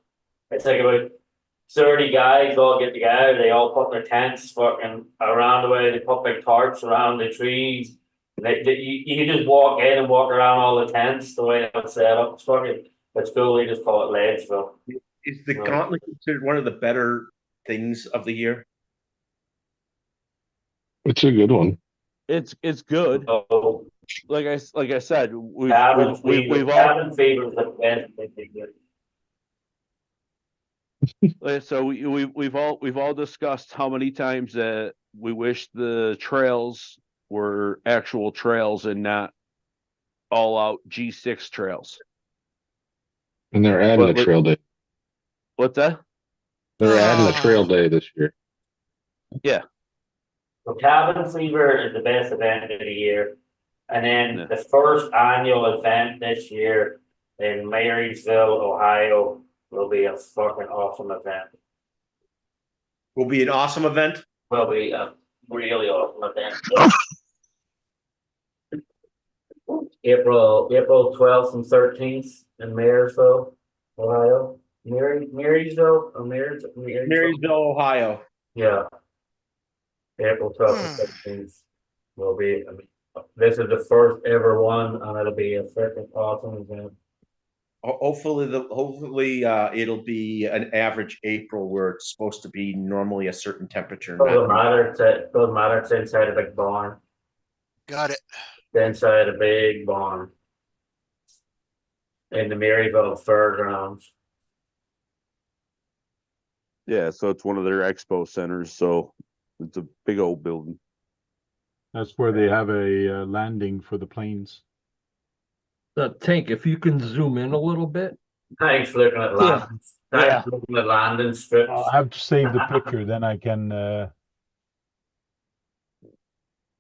It's like about 30 guys all get together, they all put their tents fucking around the way, they put their tarps around the trees. You can just walk in and walk around all the tents the way it's set up. It's cool, they just call it Ledgeville. Is the Gauntlet considered one of the better things of the year? It's a good one. It's good. Oh, Like I said, we've Cabin all Fever's the best thing they do. so we've all discussed how many times that we wish the trails were actual trails and not all out G6 trails. And they're adding a trail day. What's that? They're adding a trail day this year. Yeah. So Cabin Fever is the best event of the year. And then the first annual event this year in Marysville, Ohio, will be a fucking awesome event. Will be an awesome event. Will be a really awesome event. April 12th and 13th in Marysville, Ohio. Marysville or Marysville, Ohio. Yeah. April 12th and 13th will be. I mean, this is the first ever one, and it'll be a freaking awesome event. Hopefully, it'll be an average April where it's supposed to be normally a certain temperature. Doesn't matter. It's inside a big barn. Got it. It's inside a big barn in the Maryville Fairgrounds. Yeah, so it's one of their expo centers. So it's a big old building. That's where they have a landing for the planes. Tank, if you can zoom in a little bit. Thanks for looking at landing. Thanks for looking at landing strips. I have to save the picture, then I can.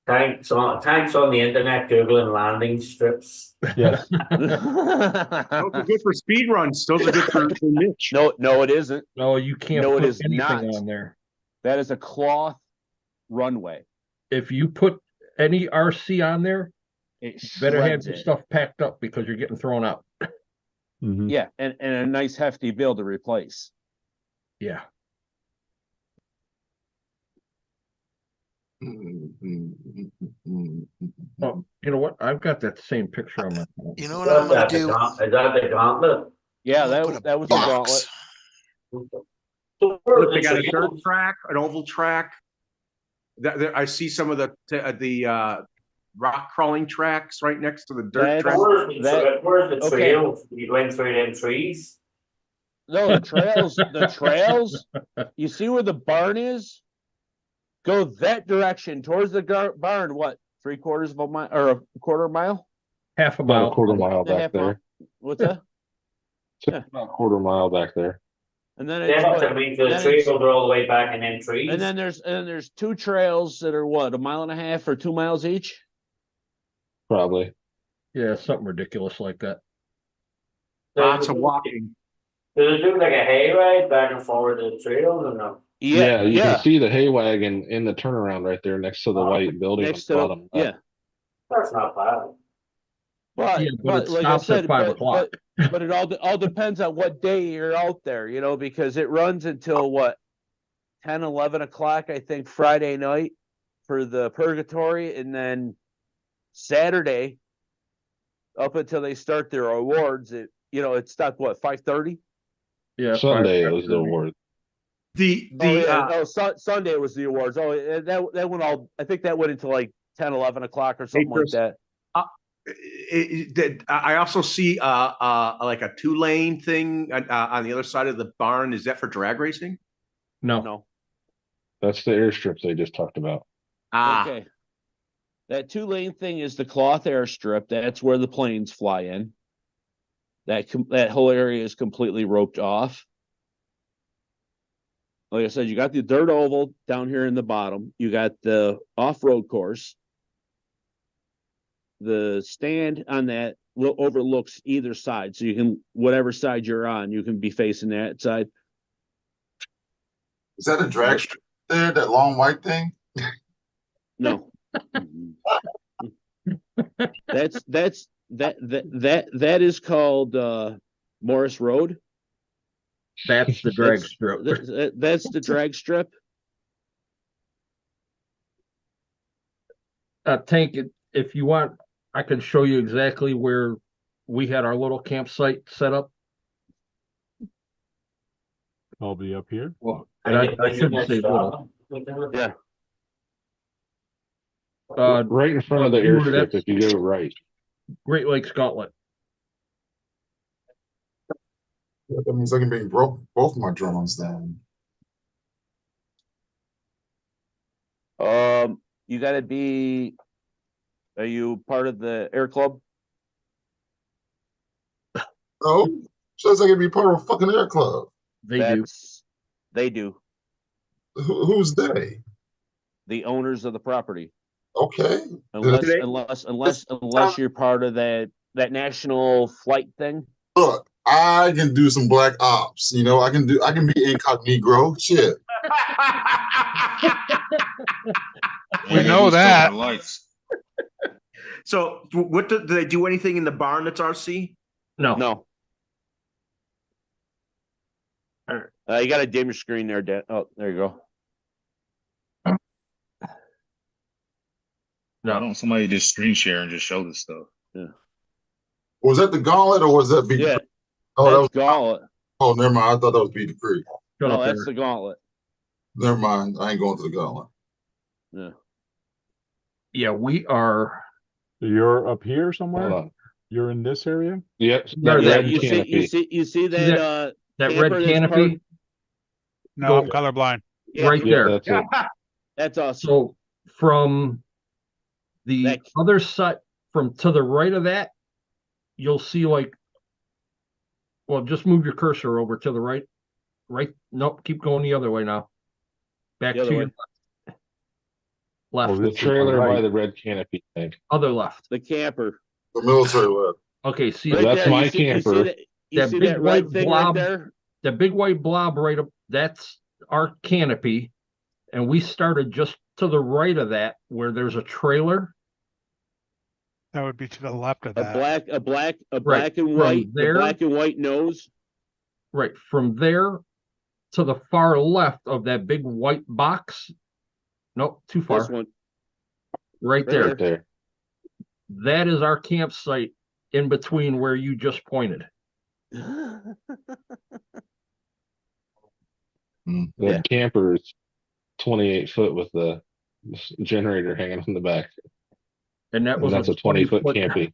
Thanks on the internet googling landing strips. Yes. Those are good for speed runs. Those are good for niche. No, it isn't. No, you can't No, it put is anything not. on there. That is a cloth runway. If you put any RC on there, It better have shreds your it. stuff packed up because you're getting thrown out. Mhm. Yeah, and a nice hefty bill to replace. Yeah. Oh, you know what? I've got that same picture on my phone. You know what I'm gonna do? Is that the gauntlet? Yeah, I'm gonna put that was a box. gauntlet. Look, they got a dirt track, an oval track. I see some of the rock crawling tracks right next to the dirt track. Where's the okay. trail? You went through them trees? No, the trails, you see where the barn is? Go that direction towards the barn, what, 3/4 of a mile or a quarter mile? Half a About mile. a quarter mile Yeah, back half mile. there. What's that? About a quarter mile back there. And then Yeah, it's, I mean, the trails are all the way back in them trees. and then there's two trails that are what, 1.5 miles or 2 miles each? Probably. Yeah, something ridiculous like that. Lots of walking. Do they do like a hayride back and forward to the trails or no? Yeah, you can see the hay wagon in the turnaround right there next to the Oh, white building next on the to bottom. yeah. That's not bad. But Yeah, but it like I stops at said, 5 o'clock. but it all depends on what day you're out there, you know, because it runs until what 10, 11 o'clock, I think, Friday night for the purgatory, and then Saturday up until they start their awards. It stopped what 5:30. Yeah, Sunday 5, was the award. Sunday was the awards. That went all. I think that went into like 10, 11 o'clock or something like that. I also see like a 2-lane thing on the other side of the barn. Is that for drag racing? No. That's the airstrip they just talked about. Okay. That 2-lane thing is the cloth airstrip. That's where the planes fly in. That whole area is completely roped off. Like I said, you got the dirt oval down here in the bottom. You got the off-road course. The stand on that overlooks either side. So you can, whatever side you're on, you can be facing that side. Is that a drag strip there, that long white thing? No. That is called Morris Road. That's the drag strip. That's the drag strip. Tank, if you want, I can show you exactly where we had our little campsite set up. I'll be up here. Well, and I shouldn't say little. Yeah. Right in front of the airstrip, if you go right. Great Lakes Gauntlet. That means I can bring both my drones down. You got to be. Are you part of the air club? No, says I can be part of a fucking air club. They do. Who's they? The owners of the property. Okay. Unless you're part of that national flight thing. Look, I can do some black ops. You know, I can be incognito. Shit. We know that. So, what do they do? Anything in the barn that's RC? No. You got to dim your screen there, Dan. Oh, there you go. No, don't somebody just screen share and just show this stuff. Yeah. Was that the Gauntlet or was that Yeah. Oh, that was Gauntlet. Oh, never mind. I thought that was Beat the Creek. No, that's the Gauntlet. Never mind. I ain't going to the Gauntlet. Yeah. Yeah, we are. You're up here somewhere? You're in this area? Yep. You see that that red canopy? No, I'm colorblind. Yeah. Right there. That's it. That's awesome. So from the other side, to the right of that, you'll see just move your cursor over to the right. Nope, keep going the other way now. Back to your left. The trailer by the red canopy thing. Other left. The camper. The military left. Okay, see that's my camper. That big white blob there. The big white blob right up. That's our canopy, and we started just to the right of that where there's a trailer. That would be to the left of that. A black and white. The black and white nose. Right from there to the far left of that big white box. Nope, too far. This one. Right there. That is our campsite in between where you just pointed. That camper is 28 foot with the generator hanging on the back. And that's a 20-foot campy.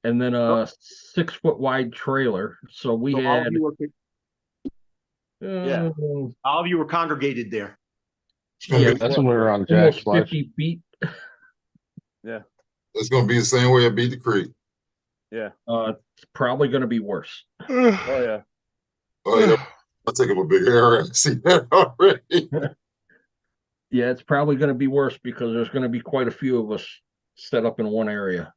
And then a 6-foot wide trailer. So we had. All of you were congregated there. Yeah, that's when we were on Jack's 50 feet. Yeah. It's going to be the same way I Beat the Creek. Yeah. It's probably going to be worse. Oh, yeah. Oh, yeah. I'll take up a big area and see that already. Yeah, it's probably going to be worse because there's going to be quite a few of us set up in one area.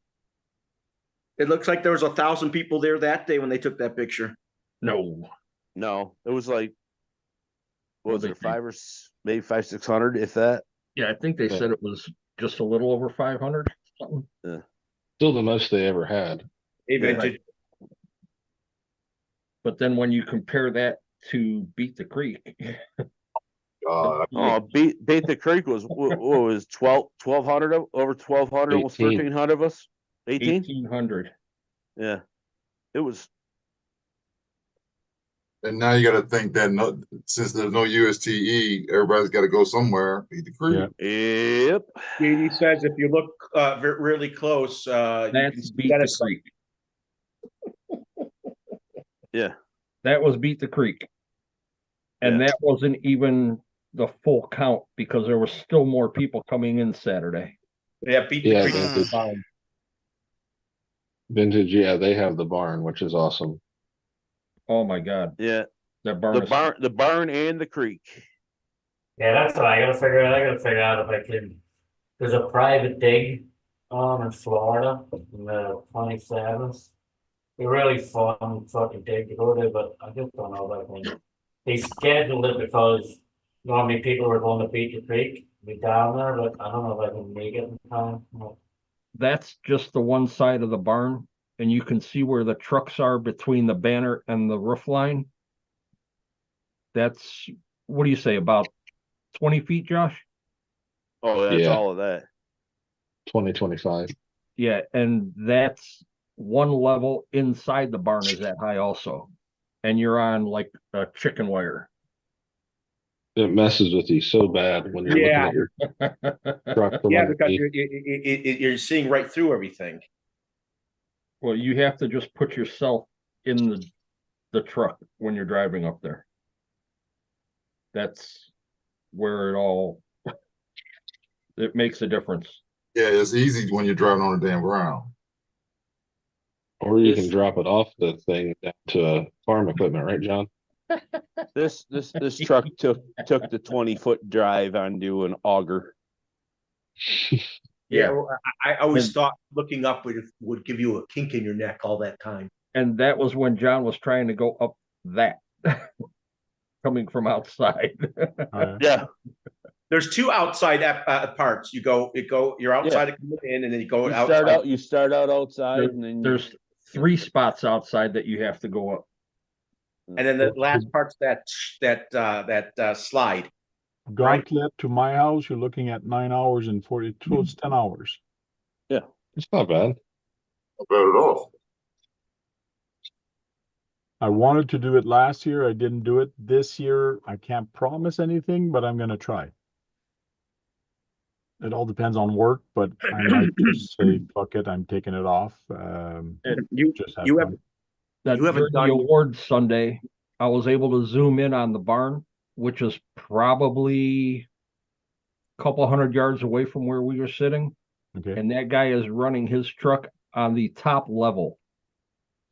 It looks like there was 1,000 people there that day when they took that picture. No. No, it was like, what was What'd it, they think? maybe 500-600, if that. Yeah, I think they Yeah. said it was just a little over 500. Something. Still the most they ever had. Hey, Yeah. Vintage. But then when you compare that to Beat the Creek, God, Oh, Beat the Creek was, what was 1,200, over 1,200, almost 18. 1,300 of us? 18? 1,800. Yeah. It was, and now you got to think that since there's no USTE, everybody's got to go somewhere. Beat the creek. Yeah. yep. JD says if you look really close, you can That's see Beat that the it's Creek. Yeah. That was Beat the Creek. And Yeah. that wasn't even the full count because there was still more people coming in Saturday. yeah, Beat the Yeah, Creek. vintage. Fine. Vintage, yeah, they have the barn, which is awesome. Oh my God. Yeah. That barn is The barn and the creek. Yeah, that's what I gotta figure out. I gotta figure out if I can. There's a private dig in Florida in the 27th. They're really fun fucking dig to go to, but I just don't know if I can. They scheduled it because normally people were going to Beat the Creek, be down there, but I don't know if I can make it in time. that's just the one side of the barn, and you can see where the trucks are between the banner and the roof line. That's, what do you say, about 20 feet, Josh? Oh, that's Yeah. all of that. 2025. Yeah, and that's one level inside the barn is that high also. And you're on like a chicken wire. It messes with you so bad when you're Yeah. looking at your truck from Yeah, because underneath. you're seeing right through everything. Well, you have to just put yourself in the truck when you're driving up there. That's where it makes a difference. Yeah, it's easy when you're driving on the damn ground. Or you This- can drop it off the thing down to farm equipment, right, John? This truck took the 20-foot drive onto an auger. Yeah, well, I always And- thought looking up would give you a kink in your neck all that time. And that was when John was trying to go up that coming from outside. Yeah. There's two outside parts. You're outside of coming in, and then you go outside. You start out outside, and then There's 3 spots outside that you have to go up. And then the last part's that slide. Gauntlet to my house, you're looking at 9 hours and 42, it's 10 hours. It's not bad. Not bad at all. I wanted to do it last year. I didn't do it this year. I can't promise anything, but I'm going to try. It all depends on work, but I might just say, fuck it, I'm taking it off. You Just have you fun. That You haven't during the done- awards Sunday, I was able to zoom in on the barn, which is probably a couple hundred yards away from where we were sitting. Okay. And that guy is running his truck on the top level.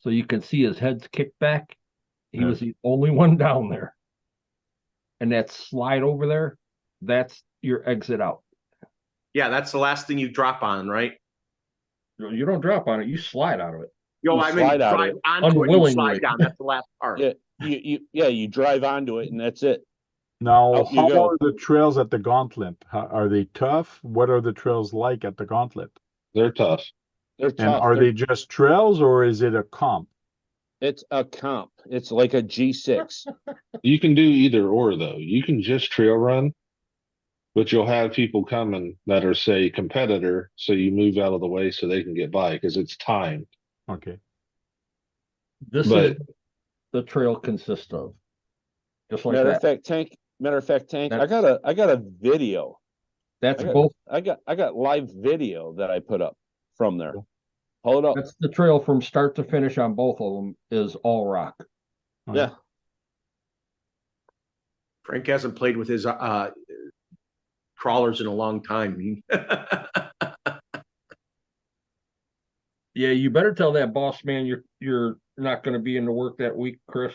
So you can see his head's kicked back. He Yeah. was the only one down there. And that slide over there, that's your exit out. Yeah, that's the last thing you drop on, right? You don't drop on it, you slide out of it. Yo, You I mean, slide out of drive it. onto it, and you Unwillingly. slide down. That's the last part. Yeah, you drive onto it, and that's it. Now, Out you how go. are the trails at the Gauntlet? Are they tough? What are the trails like at the Gauntlet? They're tough. They're And tough. are they just trails or is it a comp? It's a comp. It's like a G6. You can do either or, though. You can just trail run, but you'll have people coming that are, say, competitor, so you move out of the way so they can get by because it's timed. Okay. This But- is the trail consists of. Just like Matter that. of fact, Tank. I That's- got a video. That's I got- both. I got live video that I put up from there. Hold up. That's the trail from start to finish on both of them is all rock. Yeah. Frank hasn't played with his crawlers in a long time. Yeah, you better tell that boss man you're not going to be in the work that week, Chris.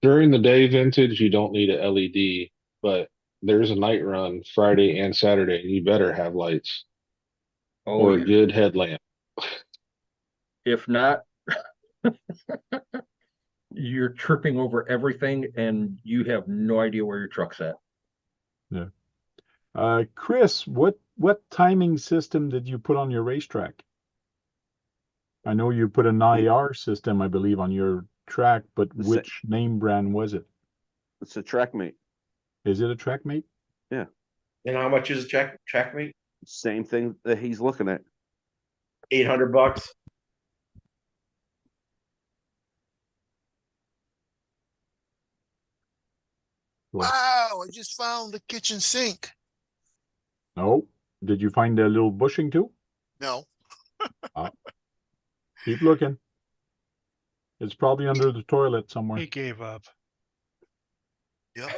During the day vintage, you don't need a LED, but there's a night run Friday and Saturday, and you better have lights Oh, or a yeah. good headlamp. If not, you're tripping over everything and you have no idea where your truck's at. Chris, what timing system did you put on your racetrack? I know you put an IR system, I believe, on your track, but which name brand was it? It's a TrackMate. Is it a TrackMate? Yeah. And how much is a TrackMate? Same thing that he's looking at. $800. Wow, I just found the kitchen sink. No. Did you find a little bushing too? No. Keep looking. It's probably under the toilet somewhere. He gave up. Yep.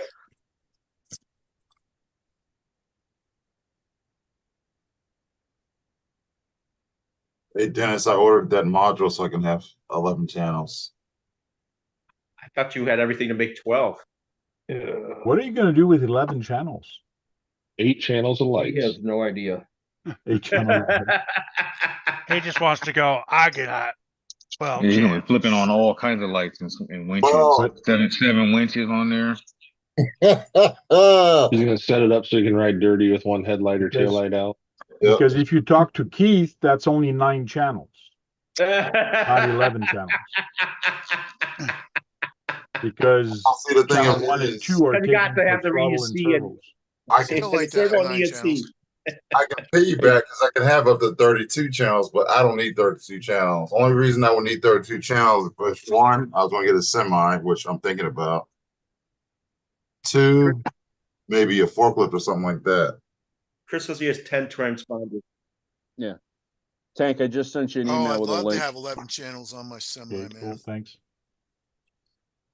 Hey, Dennis, I ordered that module so I can have 11 channels. I thought you had everything to make 12. What are you going to do with 11 channels? 8 channels of He lights. has no idea. 8 channels. He just wants to go, I got 12 Yeah, channels. flipping on all kinds of lights and winches. Well- Seven winches on there. He's gonna set it up so he can ride dirty with one headlight or Because- tail light out. Because if you talk to Keith, that's only 9 channels, not 11 channels. Because See, the thing channel is, 1 and 2 are You taken got to have for the throttle and ESC and- turbos. I Still can, like It says that, on 9 ESC. channels. I can piggyback because I can have up to 32 channels, but I don't need 32 channels. Only reason I would need 32 channels is if one, I was going to get a semi, which I'm thinking about. 2, maybe a forklift or something like that. Chris says he has 10 transponders. Tank, I just sent you an Oh, email I'd with a love to link. have 11 channels on my semi, Okay, cool, man. thanks.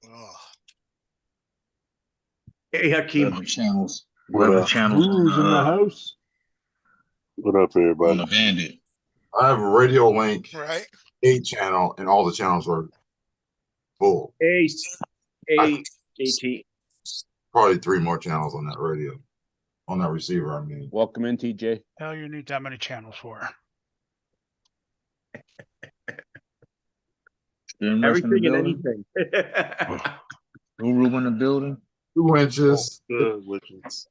Oh, Hey, Hakeem. 11 channels. What 11 up? channels Who's in the house? What up, on everybody? the Bandit. I have a Radio Link right. 8 channel, and all the channels are full. AT. Probably 3 more channels on that radio, on that receiver. I mean, Welcome in, TJ. Hell, you need that many channels for? Everything and building. anything. No room in the building. 2 inches. Good, Wiggins.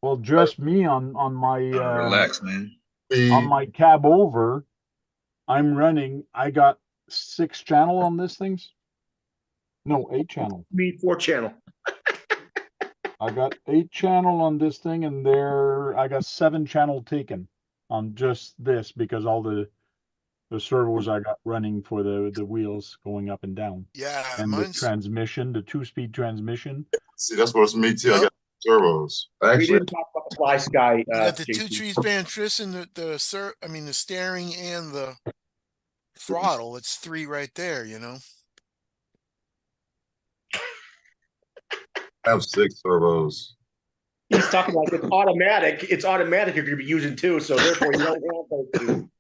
Well, just me on my Relax, man. on Speed. my cab over. I'm running. I got 6 channel on this things. No, 8 channel. Me 4 channel. I got 8 channel on this thing, and I got 7 channel taken on just this because all the servos I got running for the wheels going up and down, Yeah, and the mine's transmission, the 2-speed transmission. See, that's what it's me too. I Yep. got turbos. We Actually, didn't talk about the fly sky. you got the 2 JT. trees band tristan, the steering and the throttle. It's 3 right there, you know. I have 6 turbos. He's talking like it's automatic. It's automatic you're going to be using 2, so therefore you don't want those 2.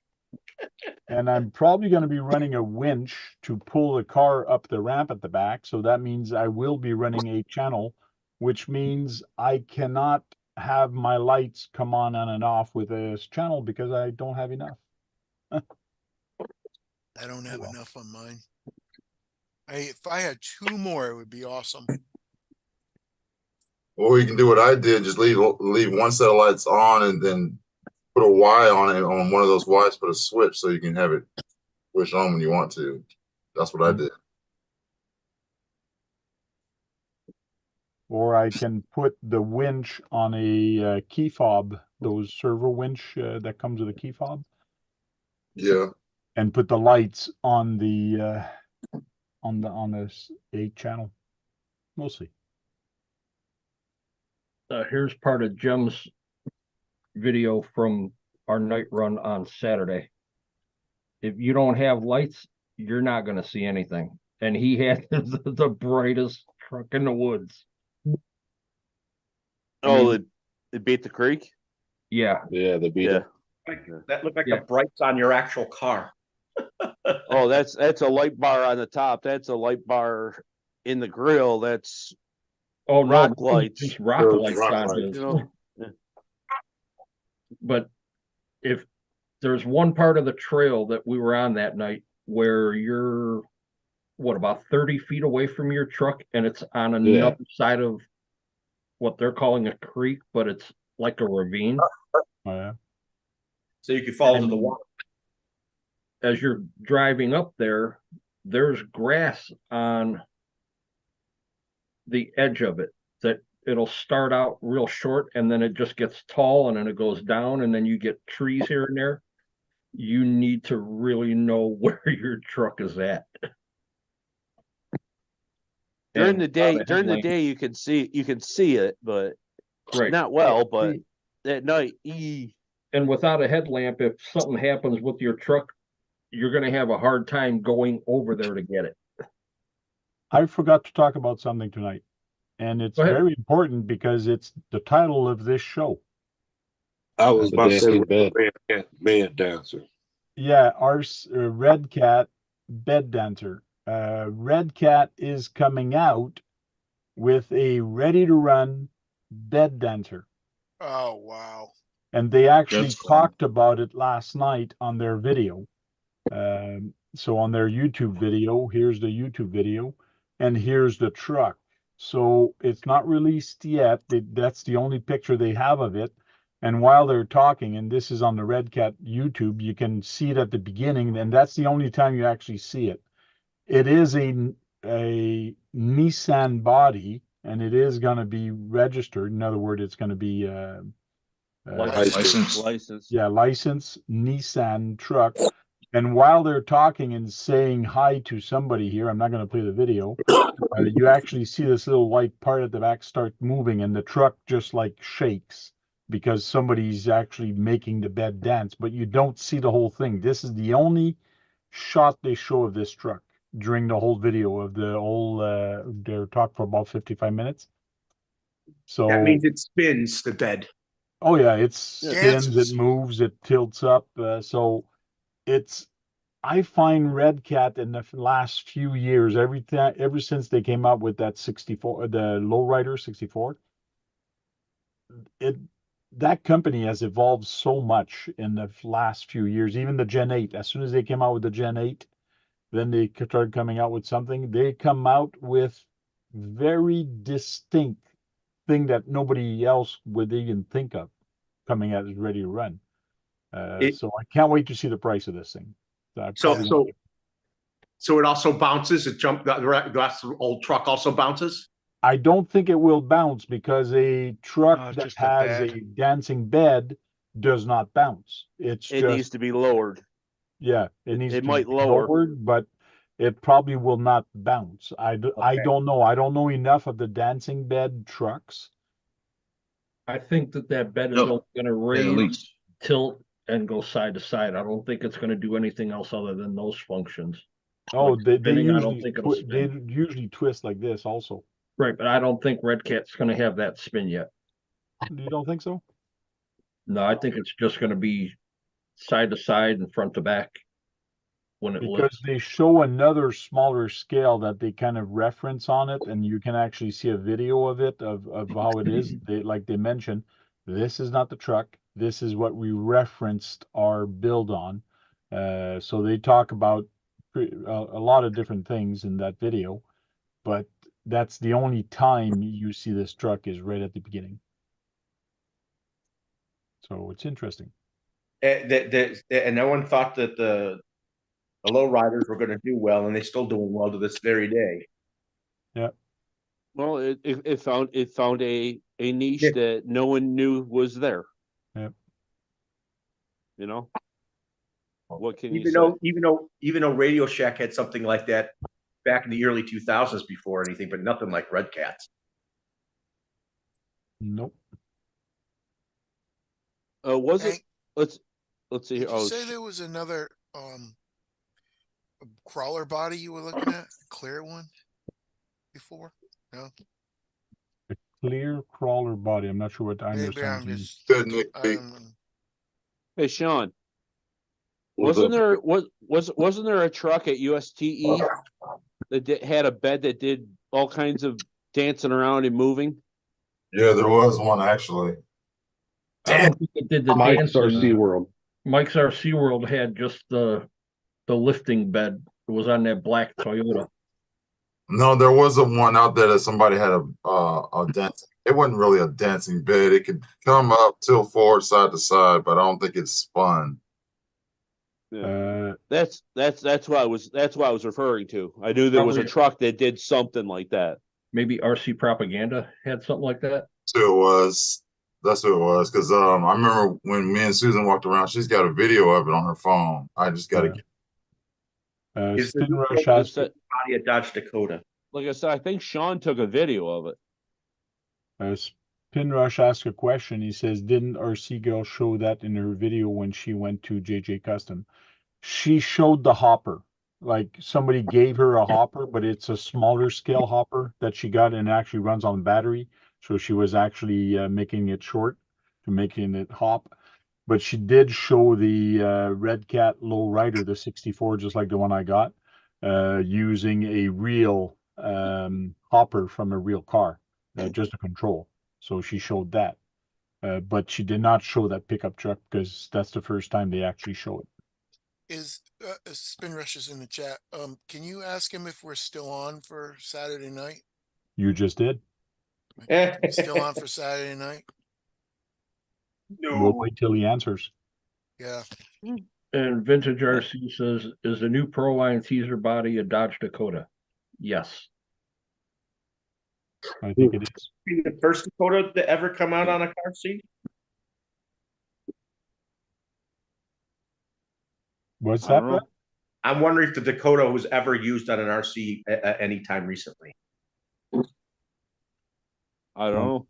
And I'm probably going to be running a winch to pull the car up the ramp at the back. So that means I will be running 8 channel, which means I cannot have my lights come on and off with this channel because I don't have enough. I don't have enough on mine. If I had 2 more, it would be awesome. Or you can do what I did, just leave one set of lights on and then put a Y on it. On one of those Ys, put a switch so you can have it switch on when you want to. That's what I did. Or I can put the winch on a key fob, those servo winch that comes with a key fob, Yeah. and put the lights on the on this 8 channel. We'll see. Here's part of Jim's video from our night run on Saturday. If you don't have lights, you're not going to see anything. And he had the brightest truck in the woods. Oh, it beat the creek? Yeah. Yeah, the beat. Yeah. That looked like Yeah. the brights on your actual car. Oh, that's a light bar on the top. That's a light bar in the grill. That's Oh, no, rock lights. just rock Those lights rock on lights. his. You know, But if there's one part of the trail that we were on that night where you're about 30 feet away from your truck, and it's on another side of what they're calling a creek, but it's like a ravine. Oh, yeah. So you could fall into the water. As you're driving up there, there's grass on the edge of it that it'll start out real short and then it just gets tall and then it goes down and then you get trees here and there. You need to really know where your truck is at. During the day, you can see it, but not well. But at night, and without a headlamp, if something happens with your truck, you're going to have a hard time going over there to get it. I forgot to talk about something tonight, and it's very important because it's the title of this show. I was about to say Redcat Bed Dancer. Yeah, our Redcat Bed Dancer. Redcat is coming out with a ready-to-run bed dancer. Oh, wow. And they actually talked about it last night on their video. So on their YouTube video, here's the YouTube video, and here's the truck. So it's not released yet. That's the only picture they have of it. And while they're talking, and this is on the Redcat YouTube, you can see it at the beginning, and that's the only time you actually see it. It is a Nissan body, and it is going to be registered. In other words, it's going to be license. Yeah, license Nissan truck. And while they're talking and saying hi to somebody here, I'm not going to play the video. You actually see this little white part at the back start moving, and the truck just like shakes because somebody's actually making the bed dance. But you don't see the whole thing. This is the only shot they show of this truck during the whole video of the whole. They're talking for about 55 minutes. So that means it spins the bed. Oh yeah, it spins, it moves, it tilts up. So it's. I find Redcat in the last few years, ever since they came out with that 64, the Lowrider 64, that company has evolved so much in the last few years. Even the Gen 8, as soon as they came out with the Gen 8, then they started coming out with something. They come out with very distinct thing that nobody else would even think of coming out as ready to run. So I can't wait to see the price of this thing. So it also bounces. The old truck also bounces. I don't think it will bounce because a truck that has a dancing bed does not bounce. It needs to be lowered. Yeah, it needs to be lowered, but it probably will not bounce. I don't know. I don't know enough of the dancing bed trucks. I think that bed is only going to raise, tilt, and go side to side. I don't think it's going to do anything else other than those functions. Oh, they usually twist like this also. Right, but I don't think Redcat's going to have that spin yet. You don't think so? No, I think it's just going to be side to side and front to back when it lifts. Because they show another smaller scale that they kind of reference on it, and you can actually see a video of it, of how it is. Like they mentioned, this is not the truck. This is what we referenced our build on. So they talk about a lot of different things in that video, but that's the only time you see this truck is right at the beginning. So it's interesting. And no one thought that the low riders were going to do well, and they're still doing well to this very day. Yeah. Well, it found a niche that no one knew was there. Yep. You know, what can you say? Even though Radio Shack had something like that back in the early 2000s before anything, but nothing like Redcats. Nope. Was it? Let's see here. Did you say there was another crawler body you were looking at? A clear one before? No. A clear crawler body. I'm not sure what I understand. Hey Sean, wasn't there a truck at USTE that had a bed that did all kinds of dancing around and moving? Yeah, there was one actually. I don't think it did the Mike's dancing. RC World. Mike's RC World had just the the lifting bed. It was on that black Toyota. No, there was a one out there that somebody had a dent. It wasn't really a dancing bed. It could come up, tilt forward, side to side, but I don't think it's spun. Yeah. That's what I was referring to. I knew there was a Probably- truck that did something like that. Maybe RC Propaganda had something like that. That's who it was. That's who it was. Because I remember when me and Susan walked around, she's got a video of it on her phone. I just got to get. Spin Rush has body of Dodge Dakota. Like I said, I think Sean took a video of it. Spin Rush asked a question. He says, "Didn't RC Girl show that in her video when she went to JJ Custom?" She showed the hopper. Like somebody gave her a hopper, but it's a smaller scale hopper that she got and actually runs on battery. So she was actually making it short to making it hop. But she did show the Redcat low rider, the 64, just like the one I got, using a real hopper from a real car, just a control. So she showed that. But she did not show that pickup truck because that's the first time they actually show it. Is Spin Rush is in the chat. Can you ask him if we're still on for Saturday night? You just did. Still on for Saturday night? We'll wait till he answers. Yeah. And Vintage RC says, is the new Proline teaser body a Dodge Dakota? Yes. I think it is. The first Dakota to ever come out on a car seat? What's that, Brett? I'm wondering if the Dakota was ever used on an RC at any time recently. I don't know.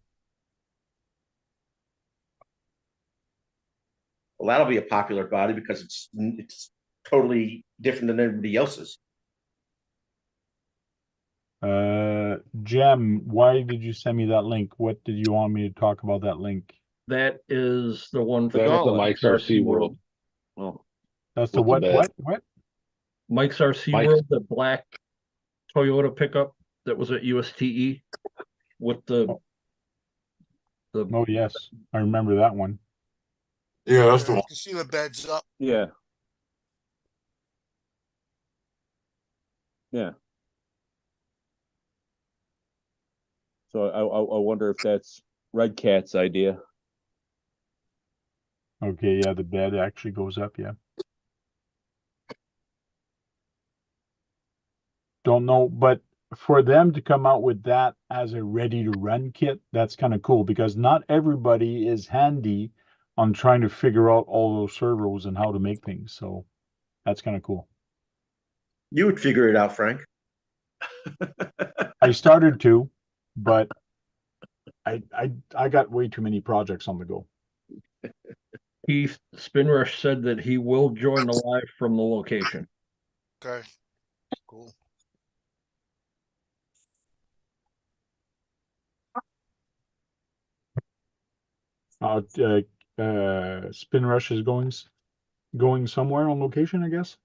Well, that'll be a popular body because it's totally different than everybody else's. Jem, why did you send me that link? What did you want me to talk about that link? That is the one That's the Mike's RC World. Oh, that's the what? What? Mike's RC Mike's. World, the black Toyota pickup that was at USTE with the Oh yes, I remember that one. Yeah, that's the You one. can see the beds up. yeah. Yeah. So I wonder if that's Redcat's idea. Okay, yeah, the bed actually goes up, yeah. Don't know, but for them to come out with that as a ready to run kit, that's kind of cool because not everybody is handy on trying to figure out all those servos and how to make things. So that's kind of cool. You would figure it out, Frank. I started to, but I got way too many projects on the go. Keith Spinrush said that he will join the live from the location. Okay. Cool. Spin Rush is going somewhere on location, I guess.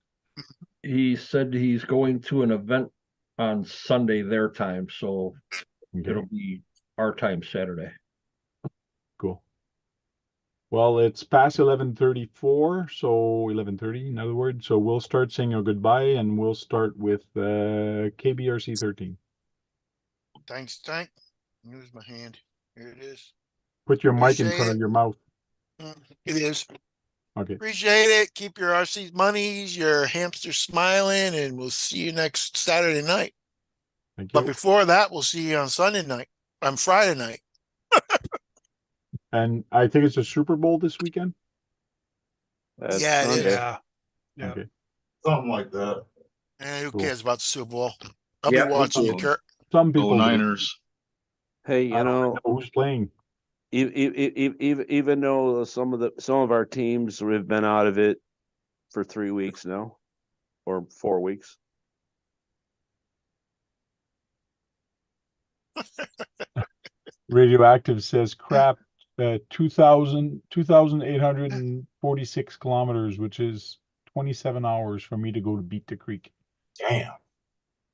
He said he's going to an event on Sunday their time, so Okay. it'll be our time Saturday. Cool. Well, it's past 11:34, so 11:30 in other words. So we'll start saying our goodbye, and we'll start with KBRC 13. Thanks, Tank. Use my hand. Here it is. Put your mic in Appreciate front it. of your mouth. It is. Okay. Appreciate it. Keep your RC monies, your hamster smiling, and we'll see you next Saturday night. Thank But you. before that, we'll see you on Sunday night. On Friday night. And I think it's a Super Bowl this weekend. That's Yeah, it Sunday. is. Yeah. Yeah. Okay. Something like that. Who Cool. cares about the Super Bowl? I'll Yeah, be watching me you, too. Kurt. Some people Go do. Niners. Hey, you I don't know, know who's playing. even though some of our teams have been out of it for 3 weeks now, or 4 weeks. Radioactive says crap. 2,846 kilometers, which is 27 hours for me to go to Beat the Creek. Damn.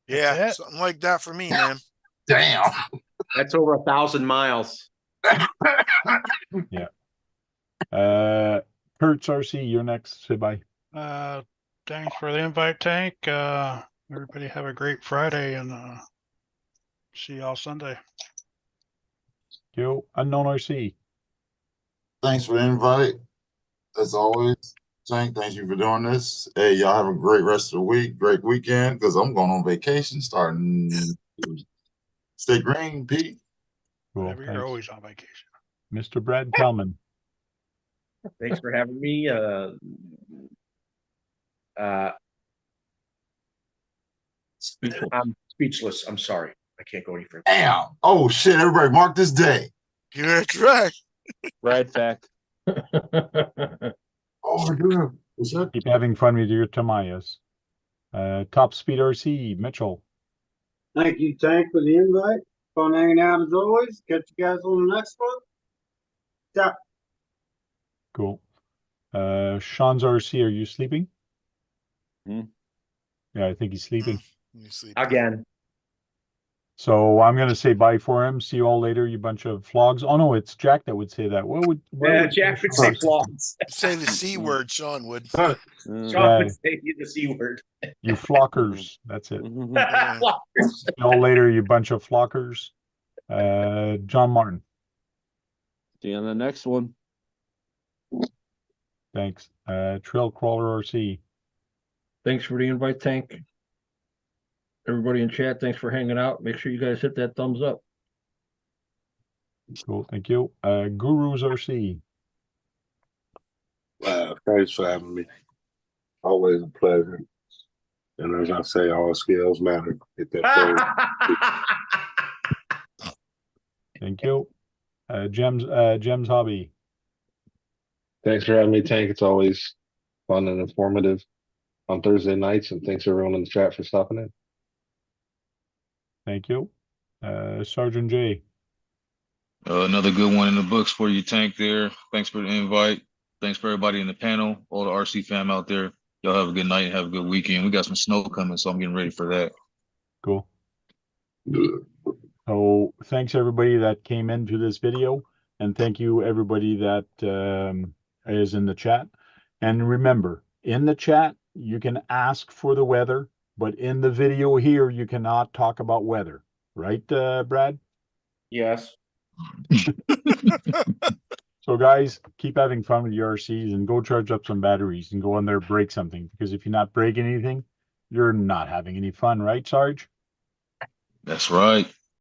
Yeah, That's it. something like that for me, man. Damn. That's over 1,000 miles. Yeah. Kurtz RC, you're next. Say bye. Thanks for the invite, Tank. Everybody have a great Friday and see y'all Sunday. Yo, unknown RC. Thanks for the invite. As always, Tank, thank you for doing this. Hey, y'all have a great rest of the week, great weekend, because I'm going on vacation starting. Stay green, Pete. Cool, Whenever you're thanks. always on vacation. Mr. Brad Kalman. Thanks for having me. I'm speechless. I'm sorry. I can't go any further. Damn. Oh, shit. Everybody mark this day. That's right. Brad fact. Oh, good. What's that? Keep having fun with your Tamayas. Top Speed RC, Mitchell. Thank you, Tank, for the invite. Fun hanging out as always. Catch you guys on the next one. Ciao. Cool. Sean's RC, are you sleeping? Hmm. Yeah, I think he's sleeping. You sleep. Again. So I'm gonna say bye for him. See you all later, you bunch of flogs. Oh no, it's Jack that would say that. Where would Jack would say flogs. Say the C word, Sean would. Sean would say the C word. You flockers. That's it. Yeah. See you all later, you bunch of flockers. John Martin. See you on the next one. Thanks. Trail Crawler RC. Thanks for the invite, Tank. Everybody in chat, thanks for hanging out. Make sure you guys hit that thumbs up. Cool, thank you. Gurus RC. Thanks for having me. Always a pleasure. And as I say, all skills matter. Hit that Thank you. Gems Hobby. Thanks for having me, Tank. It's always fun and informative on Thursday nights, and thanks everyone in the chat for stopping in. Thank you. Sergeant J. Another good one in the books for you, Tank, there. Thanks for the invite. Thanks for everybody in the panel, all the RC fam out there. Y'all have a good night and have a good weekend. We got some snow coming, so I'm getting ready for that. Cool. So thanks everybody that came into this video, and thank you everybody that is in the chat. And remember, in the chat, you can ask for the weather, but in the video here, you cannot talk about weather. Right, Brad? Yes. So guys, keep having fun with your RCs and go charge up some batteries and go on there, break something. Because if you're not breaking anything, you're not having any fun, right, Sarge? That's right.